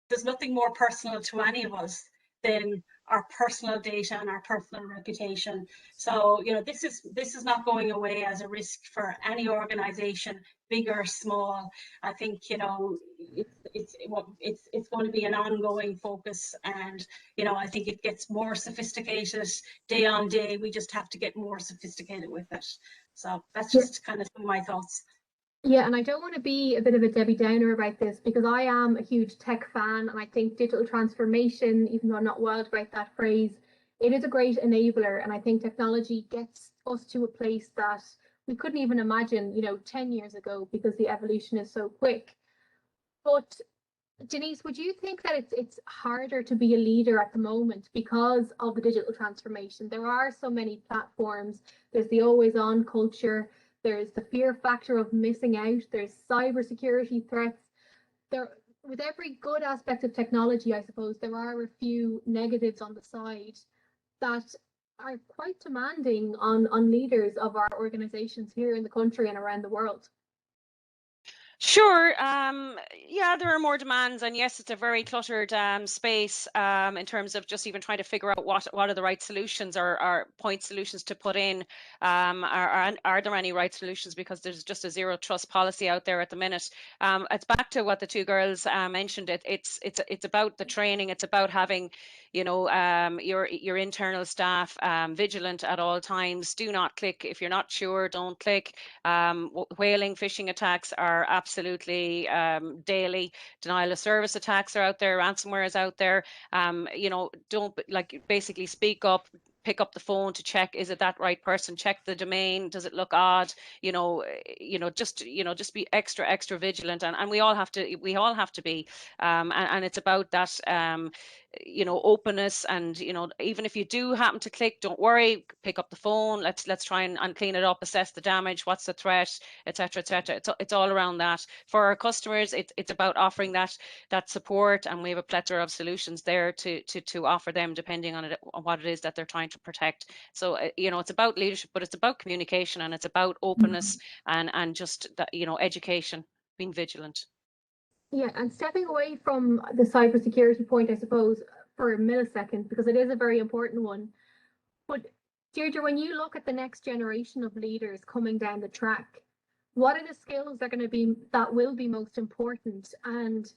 there's nothing more personal to any of us than our personal data and our personal reputation. So, you know, this is not going away as a risk for any organization, big or small. I think, you know, it's going to be an ongoing focus, and, you know, I think it gets more sophisticated day on day. We just have to get more sophisticated with it. So that's just kind of some of my thoughts. Yeah, and I don't want to be a bit of a Debbie Downer about this, because I am a huge tech fan, and I think digital transformation, even though I'm not wild about that phrase, it is a great enabler. And I think technology gets us to a place that we couldn't even imagine, you know, 10 years ago, because the evolution is so quick. But Denise, would you think that it's harder to be a leader at the moment because of the digital transformation? There are so many platforms. There's the always on culture. There's the fear factor of missing out. There's cybersecurity threats. With every good aspect of technology, I suppose, there are a few negatives on the side that are quite demanding on leaders of our organizations here in the country and around the world. Sure. Yeah, there are more demands, and yes, it's a very cluttered space in terms of just even trying to figure out what are the right solutions or point solutions to put in. Are there any right solutions? Because there's just a zero trust policy out there at the minute. It's back to what the two girls mentioned. It's about the training. It's about having, you know, your internal staff vigilant at all times. Do not click if you're not sure. Don't click. Whaling, phishing attacks are absolutely daily. Denial of service attacks are out there. Ransomware is out there. You know, don't, like, basically speak up. Pick up the phone to check, is it that right person? Check the domain, does it look odd? Just be extra vigilant, and we all have to be, and it's about that openness. And even if you do happen to click, don't worry, pick up the phone, let's try and clean it up, assess the damage, what's the threat, etc. It's all around that. For our customers, it's about offering that support, and we have a plethora of solutions there to offer them, depending on what it is that they're trying to protect. So it's about leadership, but it's about communication, and it's about openness, and just that, education, being vigilant. Yeah, and stepping away from the cybersecurity point, I suppose, for a millisecond, because it is a very important one. But Deirdre, when you look at the next generation of leaders coming down the track, what are the skills that will be most important? And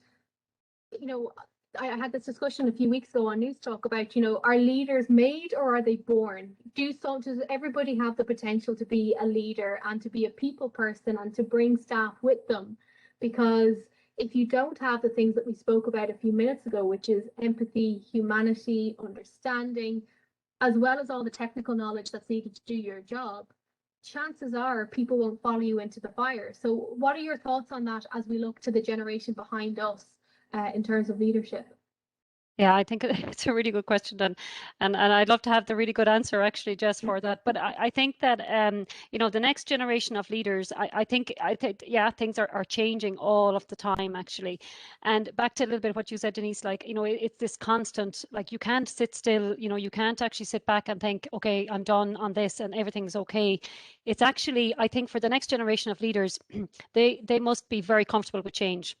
I had this discussion a few weeks ago on Newstalk about, are leaders made or are they born? Does everybody have the potential to be a leader and to be a people person and to bring staff with them? Because if you don't have the things that we spoke about a few minutes ago, which is empathy, humanity, understanding, as well as all the technical knowledge that's needed to do your job, chances are people won't follow you into the fire. So what are your thoughts on that as we look to the generation behind us in terms of leadership? Yeah, I think it's a really good question, and I'd love to have the really good answer actually, Jess, for that. But I think that you know, the next generation of leaders, I think yeah, things are changing all of the time actually. And back to a little bit what you said, Denise, like, you know, it's this constant, like, you can't sit still, you know, you can't actually sit back and think, okay, I'm done on this and everything's okay. It's actually, I think for the next generation of leaders, they must be very comfortable with change.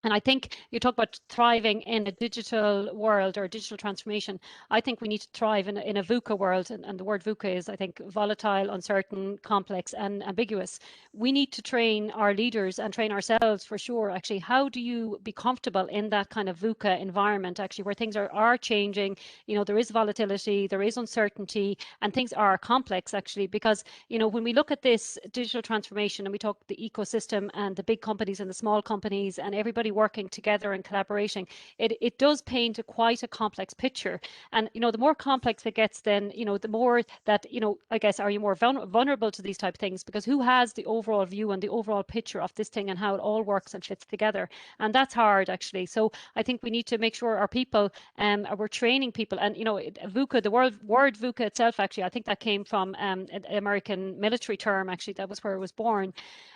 And I think you talk about thriving in a digital world or digital transformation. I think we need to thrive in a VUCA world. And the word VUCA is, I think, volatile, uncertain, complex, and ambiguous. We need to train our leaders and train ourselves for sure. Actually, how do you be comfortable in that kind of VUCA environment, actually, where things are changing? You know, there is volatility, there is uncertainty, and things are complex, actually, because, you know, when we look at this digital transformation and we talk the ecosystem and the big companies and the small companies and everybody working together and collaborating, it does paint quite a complex picture. And, you know, the more complex it gets, then, you know, the more that, you know, I guess, are you more vulnerable to these type of things, because who has the overall view and the overall picture of this thing and how it all works and fits together? And that's hard, actually. So I think we need to make sure our people, we're training people. And, you know, VUCA, the word VUCA itself, actually, I think that came from an American military term, actually. That was where it was born.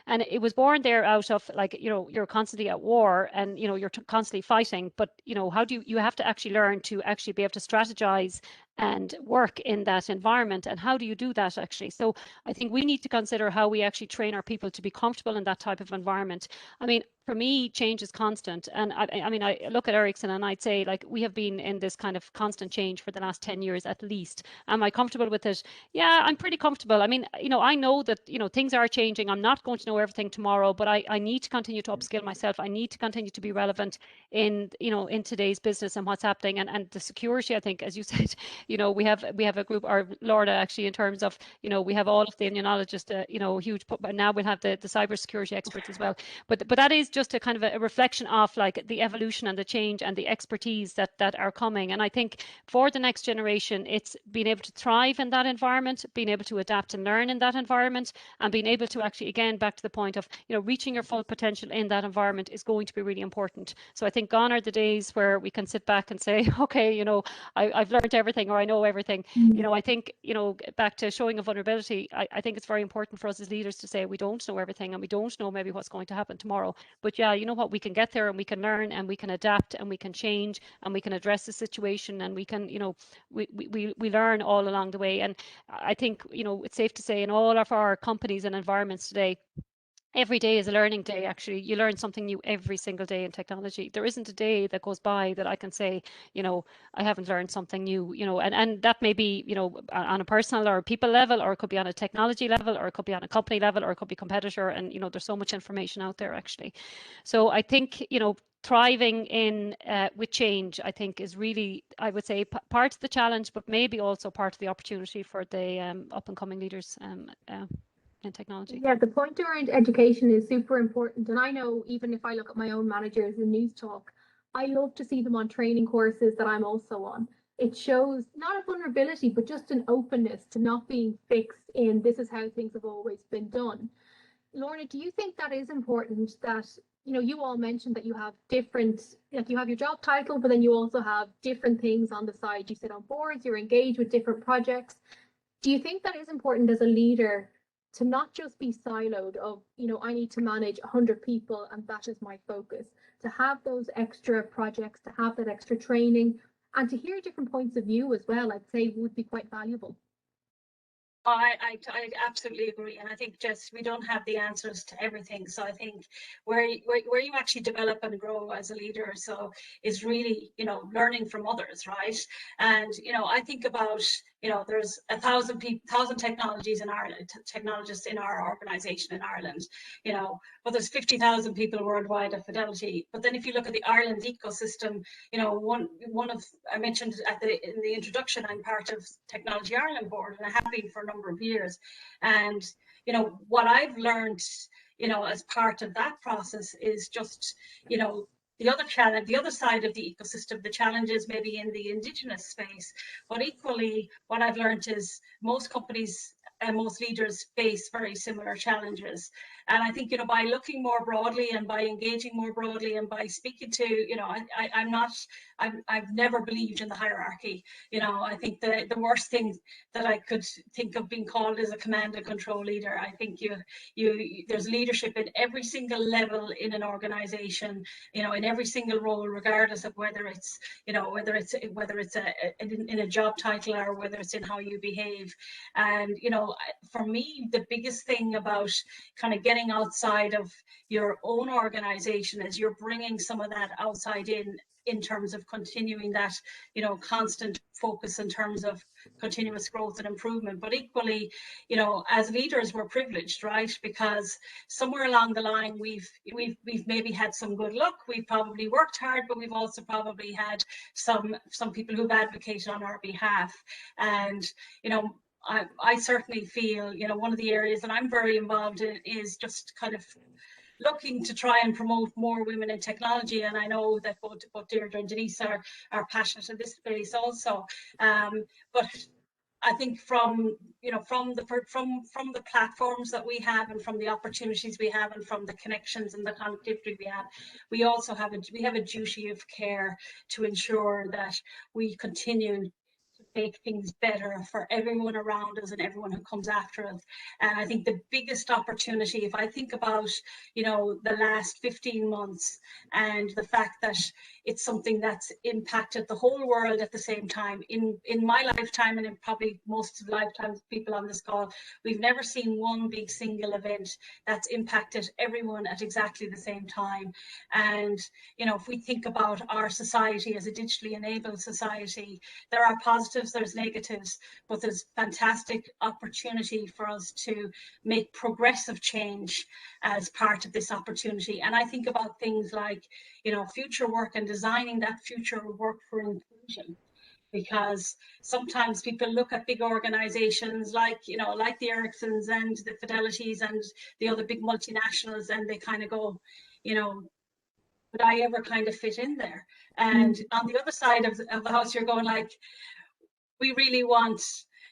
And it was born there out of, like, you know, you're constantly at war and, you know, you're constantly fighting, but, you know, how do you have to actually learn to actually be able to strategize and work in that environment. And how do you do that, actually? So I think we need to consider how we actually train our people to be comfortable in that type of environment. I mean, for me, change is constant. And I mean, I look at Ericsson and I'd say, like, we have been in this kind of constant change for the last 10 years at least. Am I comfortable with it? Yeah, I'm pretty comfortable. I mean, you know, I know that, you know, things are changing. I'm not going to know everything tomorrow, but I need to continue to upskill myself. I need to continue to be relevant in, you know, in today's business and what's happening. And the security, I think, as you said, you know, we have a group, or Lorna, actually, in terms of, you know, we have all of the immunologists, you know, huge, but now we'll have the cybersecurity experts as well. But that is just a kind of a reflection of, like, the evolution and the change and the expertise that are coming. And I think for the next generation, it's being able to thrive in that environment, being able to adapt and learn in that environment, and being able to actually, again, back to the point of, you know, reaching your full potential in that environment is going to be really important. So I think gone are the days where we can sit back and say, okay, you know, I've learned everything, or I know everything. You know, I think, you know, back to showing a vulnerability, I think it's very important for us as leaders to say we don't know everything and we don't know maybe what's going to happen tomorrow. But yeah, you know what, we can get there and we can learn and we can adapt and we can change and we can address the situation and we can, you know, we learn all along the way. And I think, you know, it's safe to say in all of our companies and environments today, every day is a learning day. Actually, you learn something new every single day in technology. There isn't a day that goes by that I can say, you know, I haven't learned something new, you know, and that may be, you know, on a personal or people level, or it could be on a technology level, or it could be on a company level, or it could be competitor. And, you know, there's so much information out there, actually. So I think, you know, thriving in with change, I think, is really, I would say, part of the challenge, but maybe also part of the opportunity for the up and coming leaders in technology. Yeah, the point around education is super important. And I know, even if I look at my own managers in Newstalk, I love to see them on training courses that I'm also on. It shows not a vulnerability, but just an openness to not being fixed in this is how things have always been done. Lorna, do you think that is important, that, you know, you all mentioned that you have different, like, you have your job title, but then you also have different things on the side. You sit on boards, you're engaged with different projects. Do you think that is important as a leader, to not just be siloed of, you know, I need to manage 100 people and that is my focus, to have those extra projects, to have that extra training, and to hear different points of view as well, I'd say would be quite valuable? I absolutely agree, and I think, Jess, we don't have the answers to everything. So I think where you actually develop and grow as a leader, so is really, you know, learning from others, right? And, you know, I think about, you know, there's 1,000 technologies in Ireland, technologists in our organisation in Ireland, you know, but there's 50,000 people worldwide at Fidelity. But then if you look at the Ireland ecosystem, you know, one of, I mentioned in the introduction, I'm part of Technology Ireland board, and I have been for a number of years. And, you know, what I've learned, you know, as part of that process is just, you know, the other challenge, the other side of the ecosystem, the challenges maybe in the Indigenous space. But equally, what I've learned is most companies most leaders face very similar challenges. And I think, by looking more broadly and by engaging more broadly and by speaking to, I've never believed in the hierarchy. I think the worst thing that I could think of being called is a command and control leader. I think there's leadership in every single level in an organization, in every single role, regardless of whether it's in a job title or whether it's in how you behave. And for me, the biggest thing about kind of getting outside of your own organization is you're bringing some of that outside in terms of continuing that constant focus in terms of continuous growth and improvement. But equally, as leaders, we're privileged, right? Because somewhere along the line we've maybe had some good luck, we've probably worked hard, but we've also probably had some people who've advocated on our behalf. And I certainly feel one of the areas that I'm very involved in is just kind of looking to try and promote more women in technology, and I know that both Deirdre and Denise are passionate in this space also. But I think from the platforms that we have, and from the opportunities we have, and from the connections and the connectivity we have, we also have a duty of care to ensure that we continue to make things better for everyone around us and everyone who comes after us. And I think the biggest opportunity, if I think about the last 15 months and the fact that it's something that's impacted the whole world at the same time, in my lifetime, and in probably most of the lifetimes of people on this call, we've never seen one big single event that's impacted everyone at exactly the same time. And if we think about our society as a digitally enabled society, there are positives, there's negatives, but there's fantastic opportunity for us to make progressive change as part of this opportunity. And I think about things like future work and designing that future work for inclusion, because sometimes people look at big organizations like the Ericssons and the Fidelities and the other big multinationals, and they kind of go, would I ever kind of fit in there? And on the other side of the house, you're going like, we really want,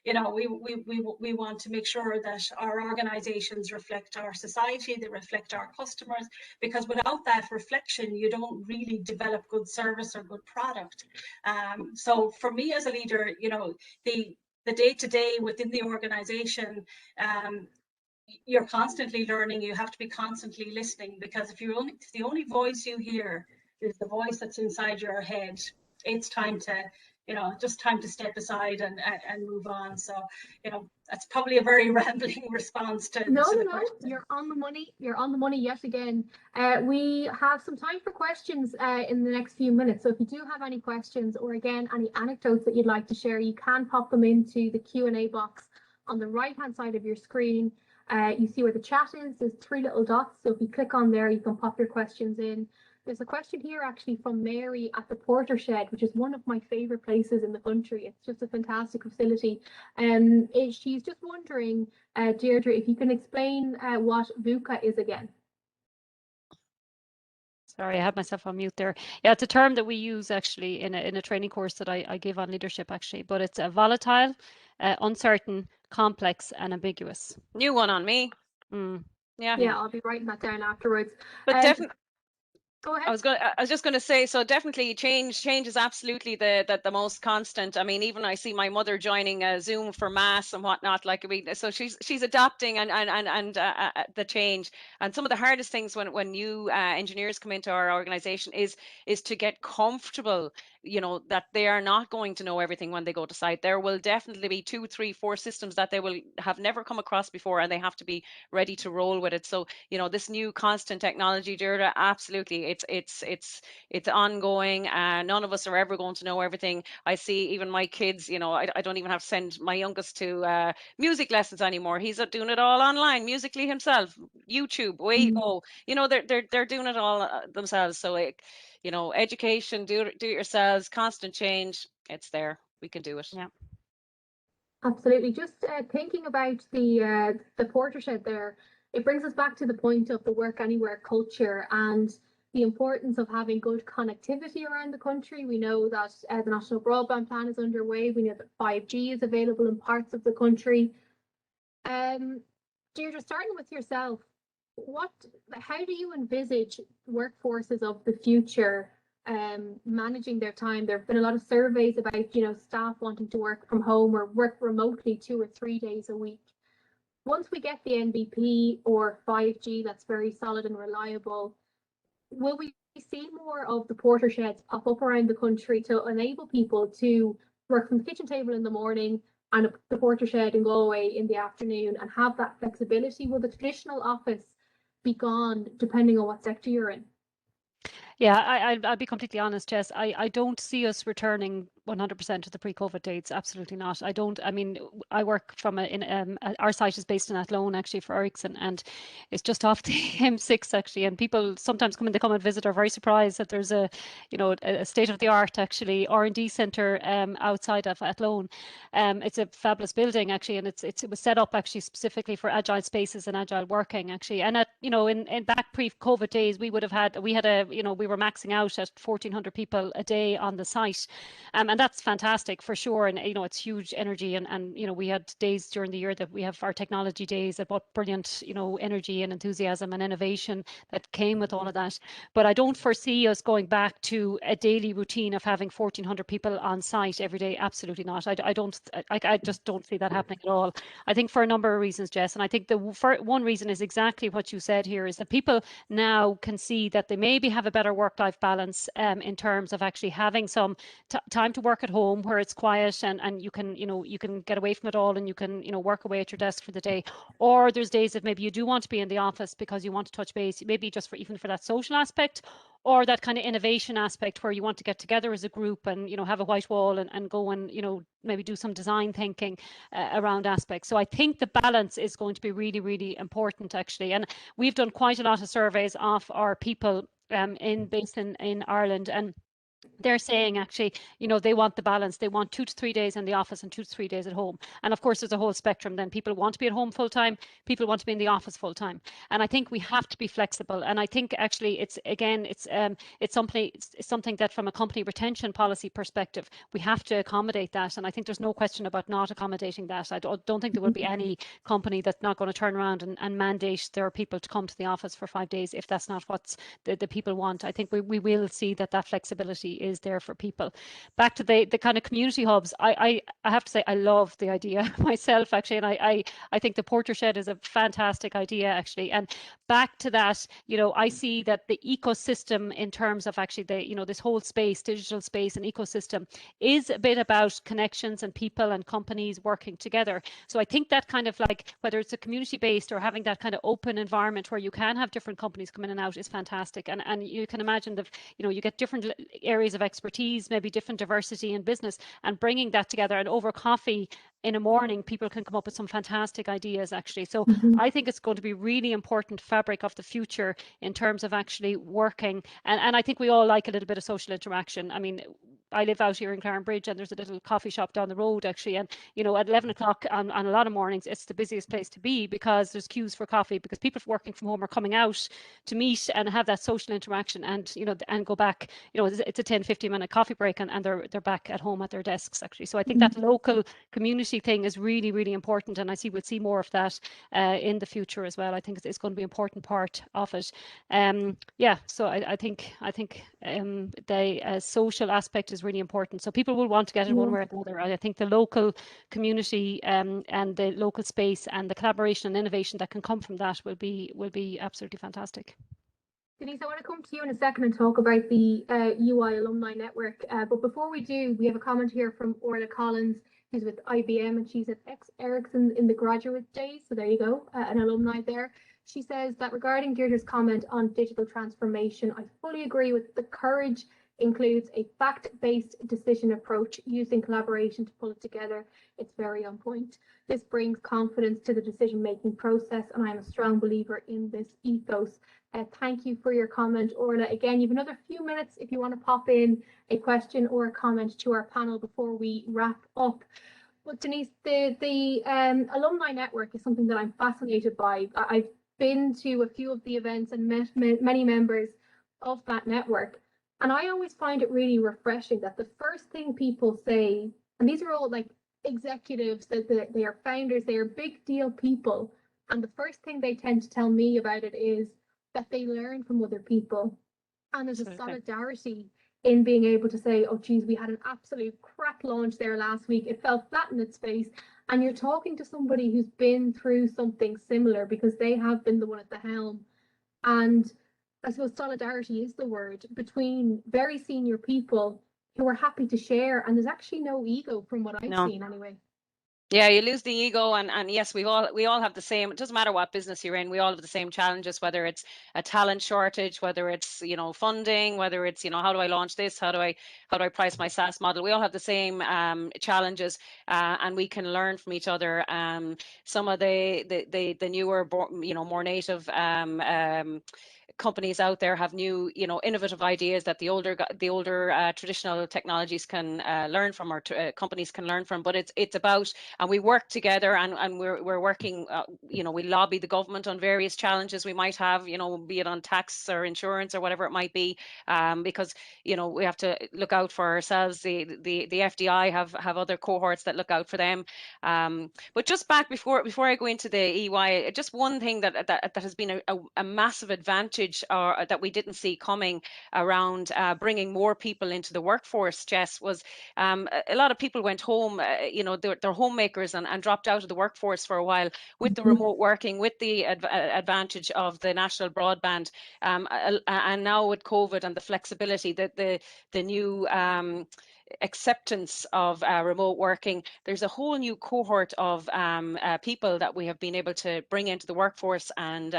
we want to make sure that our organizations reflect our society, they reflect our customers, because without that reflection, you don't really develop good service or good product. So for me as a leader, the day-to-day within the organization, you're constantly learning, you have to be constantly listening, because if the only voice you hear is the voice that's inside your head, it's time to just time to step aside and move on. So that's probably a very rambling response to no, question. You're on the money yet again. We have some time for questions in the next few minutes, so if you do have any questions, or again any anecdotes that you'd like to share, you can pop them into the Q&A box on the right hand side of your screen. You see where the chat is, there's 3 little dots, so if you click on there you can pop your questions in. There's a question here actually from Mary at the Porter Shed, which is one of my favorite places in the country. It's just a fantastic facility. She's just wondering, Deirdre, if you can explain what VUCA is again. Sorry, I had myself on mute there. Yeah, it's a term that we use actually in a training course that I give on leadership actually, but it's volatile, uncertain, complex and ambiguous. New one on me. Yeah, I'll be writing that down afterwards. But definitely. Go ahead. I was just going to say, so definitely change is absolutely the most constant. I mean, even I see my mother joining Zoom for mass and whatnot. So she's adapting and the change. And some of the hardest things when new engineers come into our organization is to get comfortable, that they are not going to know everything when they go to site. There will definitely be 2, 3, 4 systems that they will have never come across before, and they have to be ready to roll with it. So this new constant technology, Deirdre, absolutely. It's ongoing. None of us are ever going to know everything. I see even my kids, I don't even have to send my youngest to music lessons anymore. He's doing it all online, musically himself, YouTube, away you go. They're doing it all themselves. So education, do it yourselves, constant change, it's there. We can do it. Yeah. Absolutely. Just thinking about the Porter Shed there, it brings us back to the point of the work anywhere culture and the importance of having good connectivity around the country. We know that the National Broadband Plan is underway. We know that 5G is available in parts of the country. Deirdre, starting with yourself, how do you envisage workforces of the future managing their time? There have been a lot of surveys about, staff wanting to work from home or work remotely 2 or 3 days a week. Once we get the NBP or 5G that's very solid and reliable, will we see more of the porter sheds pop up around the country to enable people to work from the kitchen table in the morning and the porter shed in Galway in the afternoon and have that flexibility? Will the traditional office be gone depending on what sector you're in? Yeah, I'll be completely honest, Jess. I don't see us returning 100% to the pre-COVID dates. Absolutely not. I mean, I work from our site is based in Athlone actually for Ericsson, and it's just off the M6 actually. And people sometimes they come and visit are very surprised that there's a state of the art actually R&D centre outside of Athlone. It's a fabulous building actually, and it was set up actually specifically for agile spaces and agile working actually. And in back pre-COVID days, we were maxing out at 1,400 people a day on the site, and that's fantastic for sure. And it's huge energy, and we had days during the year that we have our technology days that brought brilliant energy and enthusiasm and innovation that came with all of that. But I don't foresee us going back to a daily routine of having 1,400 people on site every day. Absolutely not. I just don't see that happening at all. I think for a number of reasons, Jess, and I think one reason is exactly what you said here, is that people now can see that they maybe have a better work-life balance in terms of actually having some time to work at home where it's quiet and you can get away from it all and you can work away at your desk for the day. Or there's days that maybe you do want to be in the office because you want to touch base, maybe just even for that social aspect, or that kind of innovation aspect where you want to get together as a group and have a white wall and go and maybe do some design thinking around aspects. So I think the balance is going to be really, really important actually. And we've done quite a lot of surveys of our people based in Ireland, and they're saying actually, they want the balance. They want 2 to 3 days in the office and 2 to 3 days at home. And of course, there's a whole spectrum. Then people want to be at home full time. People want to be in the office full time. And I think we have to be flexible. And I think actually, it's something that from a company retention policy perspective, we have to accommodate that. And I think there's no question about not accommodating that. I don't think there will be any company that's not going to turn around and mandate their people to come to the office for 5 days if that's not what the people want. I think we will see that flexibility is there for people. Back to the kind of community hubs, I have to say I love the idea myself actually, and I think the porter shed is a fantastic idea actually. And back to that, I see that the ecosystem in terms of actually this whole space, digital space and ecosystem, is a bit about connections and people and companies working together. So I think that kind of like, whether it's a community based or having that kind of open environment where you can have different companies come in and out, is fantastic. And you can imagine that you get different areas of expertise, maybe different diversity in business, and bringing that together. And over coffee in a morning, people can come up with some fantastic ideas actually. So I think it's going to be really important fabric of the future in terms of actually working. And I think we all like a little bit of social interaction. I mean, I live out here in Clarenbridge, and there's a little coffee shop down the road actually, and at 11 o'clock on a lot of mornings, it's the busiest place to be because there's queues for coffee, because people working from home are coming out to meet and have that social interaction, and and go back. It's a 10-15 minute coffee break, and they're back at home at their desks actually. So I think that local community thing is really, really important, and we'll see more of that in the future as well. I think it's going to be an important part of it. So I think the social aspect is really important. So people will want to get it one way or another. And I think the local community and the local space and the collaboration and innovation that can come from that will be absolutely fantastic. Denise, I want to come to you in a second and talk about the UI Alumni Network. But before we do, we have a comment here from Orla Collins, who's with IBM, and she's at Ericsson in the graduate days. So there you go, an alumni there. She says that regarding Deirdre's comment on digital transformation, I fully agree with the courage includes a fact-based decision approach using collaboration to pull it together. It's very on point. This brings confidence to the decision-making process, and I'm a strong believer in this ethos. Thank you for your comment, Orla. Again, you have another few minutes if you want to pop in a question or a comment to our panel before we wrap up. But Denise, the alumni network is something that I'm fascinated by. I've been to a few of the events and met many members of that network. And I always find it really refreshing that the first thing people say, and these are all like executives, that they are founders, they are big deal people. And the first thing they tend to tell me about it is that they learn from other people. And there's a solidarity in being able to say, oh, geez, we had an absolute crap launch there last week. It fell flat in its face. And you're talking to somebody who's been through something similar because they have been the one at the helm. And I suppose solidarity is the word between very senior people who are happy to share. And there's actually no ego from what I've seen anyway. Yeah, you lose the ego, and yes, we all have the same. It doesn't matter what business you're in. We all have the same challenges, whether it's a talent shortage, whether it's funding, whether it's how do I launch this, how do I price my SaaS model. We all have the same challenges, and we can learn from each other. Some of the newer, more native companies out there have new, innovative ideas that the older traditional technologies can learn from, or companies can learn from. But it's about, and we work together, and we're working. We lobby the government on various challenges we might have, be it on tax or insurance or whatever it might be, because we have to look out for ourselves. The FDI have other cohorts that look out for them. But just back before I go into the EY, just one thing that has been a massive advantage, or that we didn't see coming, around bringing more people into the workforce, Jess, was a lot of people went home, they're homemakers, and dropped out of the workforce for a while with the remote working, with the advantage of the national broadband, and now with COVID and the flexibility, the new acceptance of remote working, there's a whole new cohort of people that we have been able to bring into the workforce and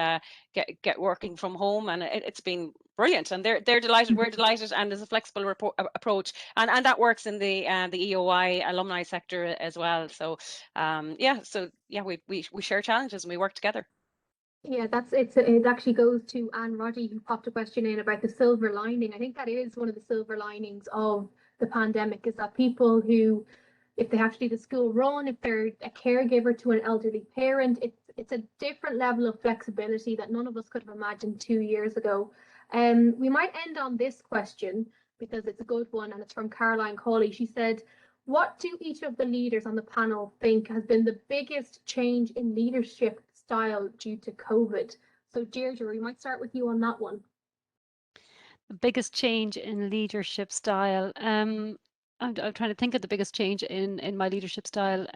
get working from home, and it's been brilliant, and they're delighted, we're delighted, and there's a flexible approach, and that works in the EOI alumni sector as well. So we share challenges and we work together. Yeah, it actually goes to Anne Roddy, who popped a question in about the silver lining. I think that is one of the silver linings of the pandemic, is that people who, if they have to do the school run, if they're a caregiver to an elderly parent, it's a different level of flexibility that none of us could have imagined 2 years ago. We might end on this question because it's a good one, and it's from Caroline Cawley. She said, what do each of the leaders on the panel think has been the biggest change in leadership style due to COVID? So Deirdre, we might start with you on that one. The biggest change in leadership style. I'm trying to think of the biggest change in my leadership style.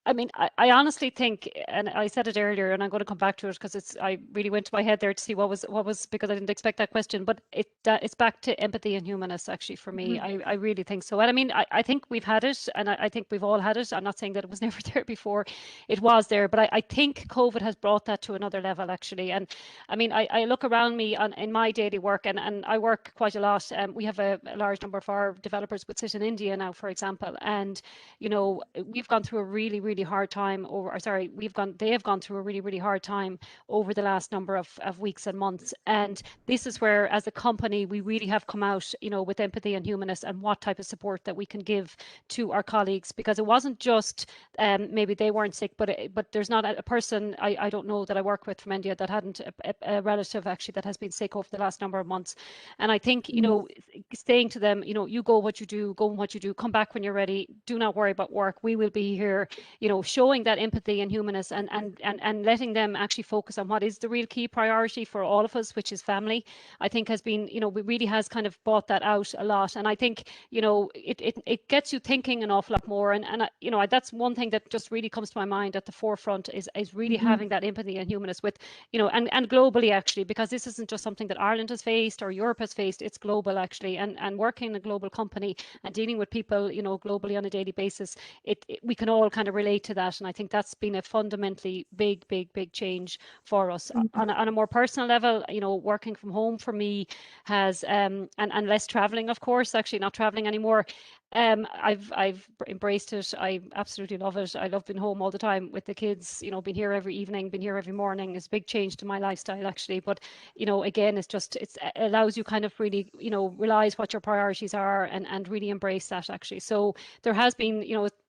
I mean, I honestly think, and I said it earlier, and I'm going to come back to it because I really went to my head there to see what was because I didn't expect that question. But it's back to empathy and humanness, actually, for me. I really think so. And I mean, I think we've had it, and I think we've all had it. I'm not saying that it was never there before. It was there, but I think COVID has brought that to another level, actually. And I mean, I look around me in my daily work, and I work quite a lot. We have a large number of our developers would sit in India now, for example, and we've gone through a really, really hard time they have gone through a really, really hard time over the last number of weeks and months. And this is where, as a company, we really have come out, with empathy and humanness, and what type of support that we can give to our colleagues, because it wasn't just maybe they weren't sick, but there's not a person I don't know that I work with from India that hadn't a relative actually that has been sick over the last number of months. And I think, saying to them, you go what you do, come back when you're ready, do not worry about work, we will be here, showing that empathy and humanness, and letting them actually focus on what is the real key priority for all of us, which is family, I think has been, it really has kind of brought that out a lot. And I think, it gets you thinking an awful lot more. And that's one thing that just really comes to my mind at the forefront is really having that empathy and humanness with, and globally, actually, because this isn't just something that Ireland has faced or Europe has faced, it's global, actually. And working in a global company and dealing with people, globally on a daily basis, we can all kind of relate to that. And I think that's been a fundamentally big change for us. On a more personal level, working from home for me has, and less traveling, of course, actually not traveling anymore. I've embraced it. I absolutely love it. I love being home all the time with the kids, being here every evening, being here every morning. It's a big change to my lifestyle, actually. But, again, it allows you kind of really, realize what your priorities are and really embrace that, actually. So there has been,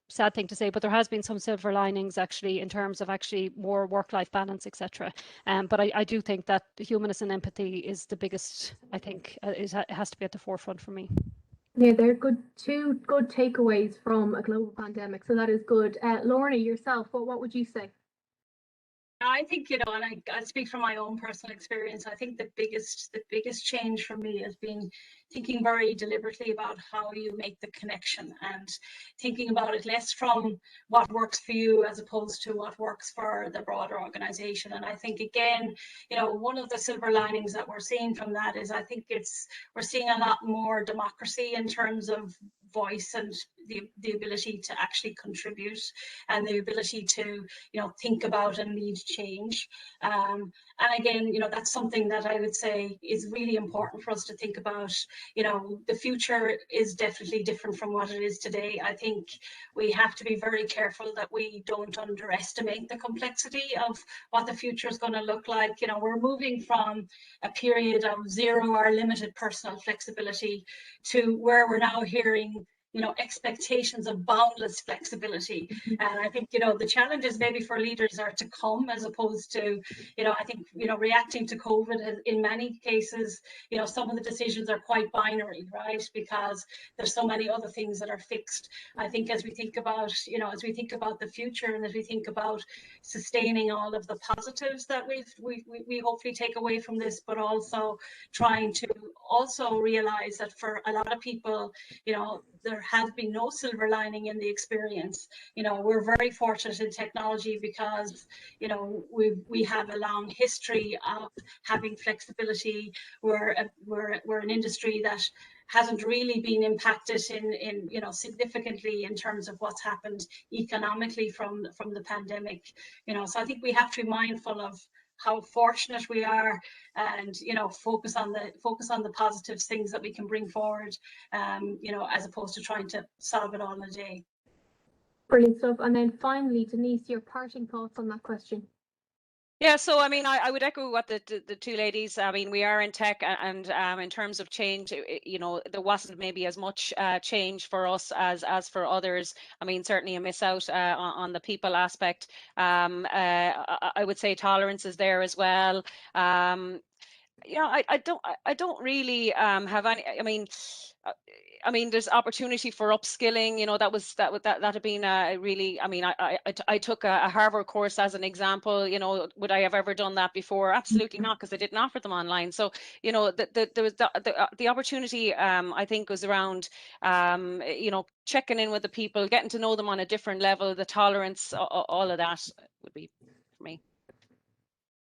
sad thing to say, but there has been some silver linings, actually, in terms of actually more work-life balance, etc. But I do think that the humanness and empathy is the biggest, I think, it has to be at the forefront for me. Yeah, they're two good takeaways from a global pandemic. So that is good. Lorna, yourself, what would you say? I think, and I speak from my own personal experience. I think the biggest change for me has been thinking very deliberately about how you make the connection and thinking about it less from what works for you as opposed to what works for the broader organization. And I think, again, one of the silver linings that we're seeing from that is I think we're seeing a lot more democracy in terms of voice and the ability to actually contribute and the ability to think about and lead change. And again, that's something that I would say is really important for us to think about. The future is definitely different from what it is today. I think we have to be very careful that we don't underestimate the complexity of what the future is going to look like. We're moving from a period of zero or limited personal flexibility to where we're now hearing expectations of boundless flexibility. And I think, the challenges maybe for leaders are to come as opposed to, I think, reacting to COVID in many cases, some of the decisions are quite binary, right? Because there's so many other things that are fixed. I think as we think about, the future and as we think about sustaining all of the positives that we hopefully take away from this, but also trying to also realize that for a lot of people, there has been no silver lining in the experience. We're very fortunate in technology because, we have a long history of having flexibility. We're an industry that hasn't really been impacted in significantly in terms of what's happened economically from the pandemic. So I think we have to be mindful of how fortunate we are, and focus on the positive things that we can bring forward, as opposed to trying to solve it all in a day. Brilliant stuff. And then finally, Denise, your parting thoughts on that question. Yeah, so I mean, I would echo what the two ladies. I mean, we are in tech, and in terms of change, there wasn't maybe as much change for us as for others. I mean, certainly a miss out on the people aspect. I would say tolerance is there as well. I don't really have any. I mean, there's opportunity for upskilling. That had been really. I mean, I took a Harvard course as an example. Would I have ever done that before? Absolutely not, because they didn't offer them online. So there was the opportunity. I think was around checking in with the people, getting to know them on a different level, the tolerance, all of that would be for me.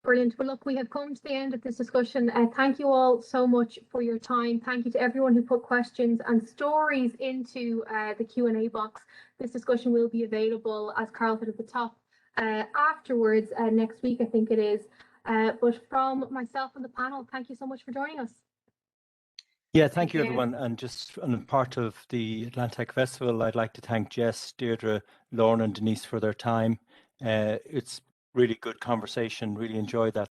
Brilliant. Well, look, we have come to the end of this discussion. Thank you all so much for your time. Thank you to everyone who put questions and stories into the Q&A box. This discussion will be available, as Karl said at the top, afterwards next week, I think it is. But from myself and the panel, thank you so much for joining us. Yeah, thank you, everyone. And just on part of the AtlanTec Festival, I'd like to thank Jess, Deirdre, Lorna and Denise for their time. It's really good conversation. Really enjoyed that.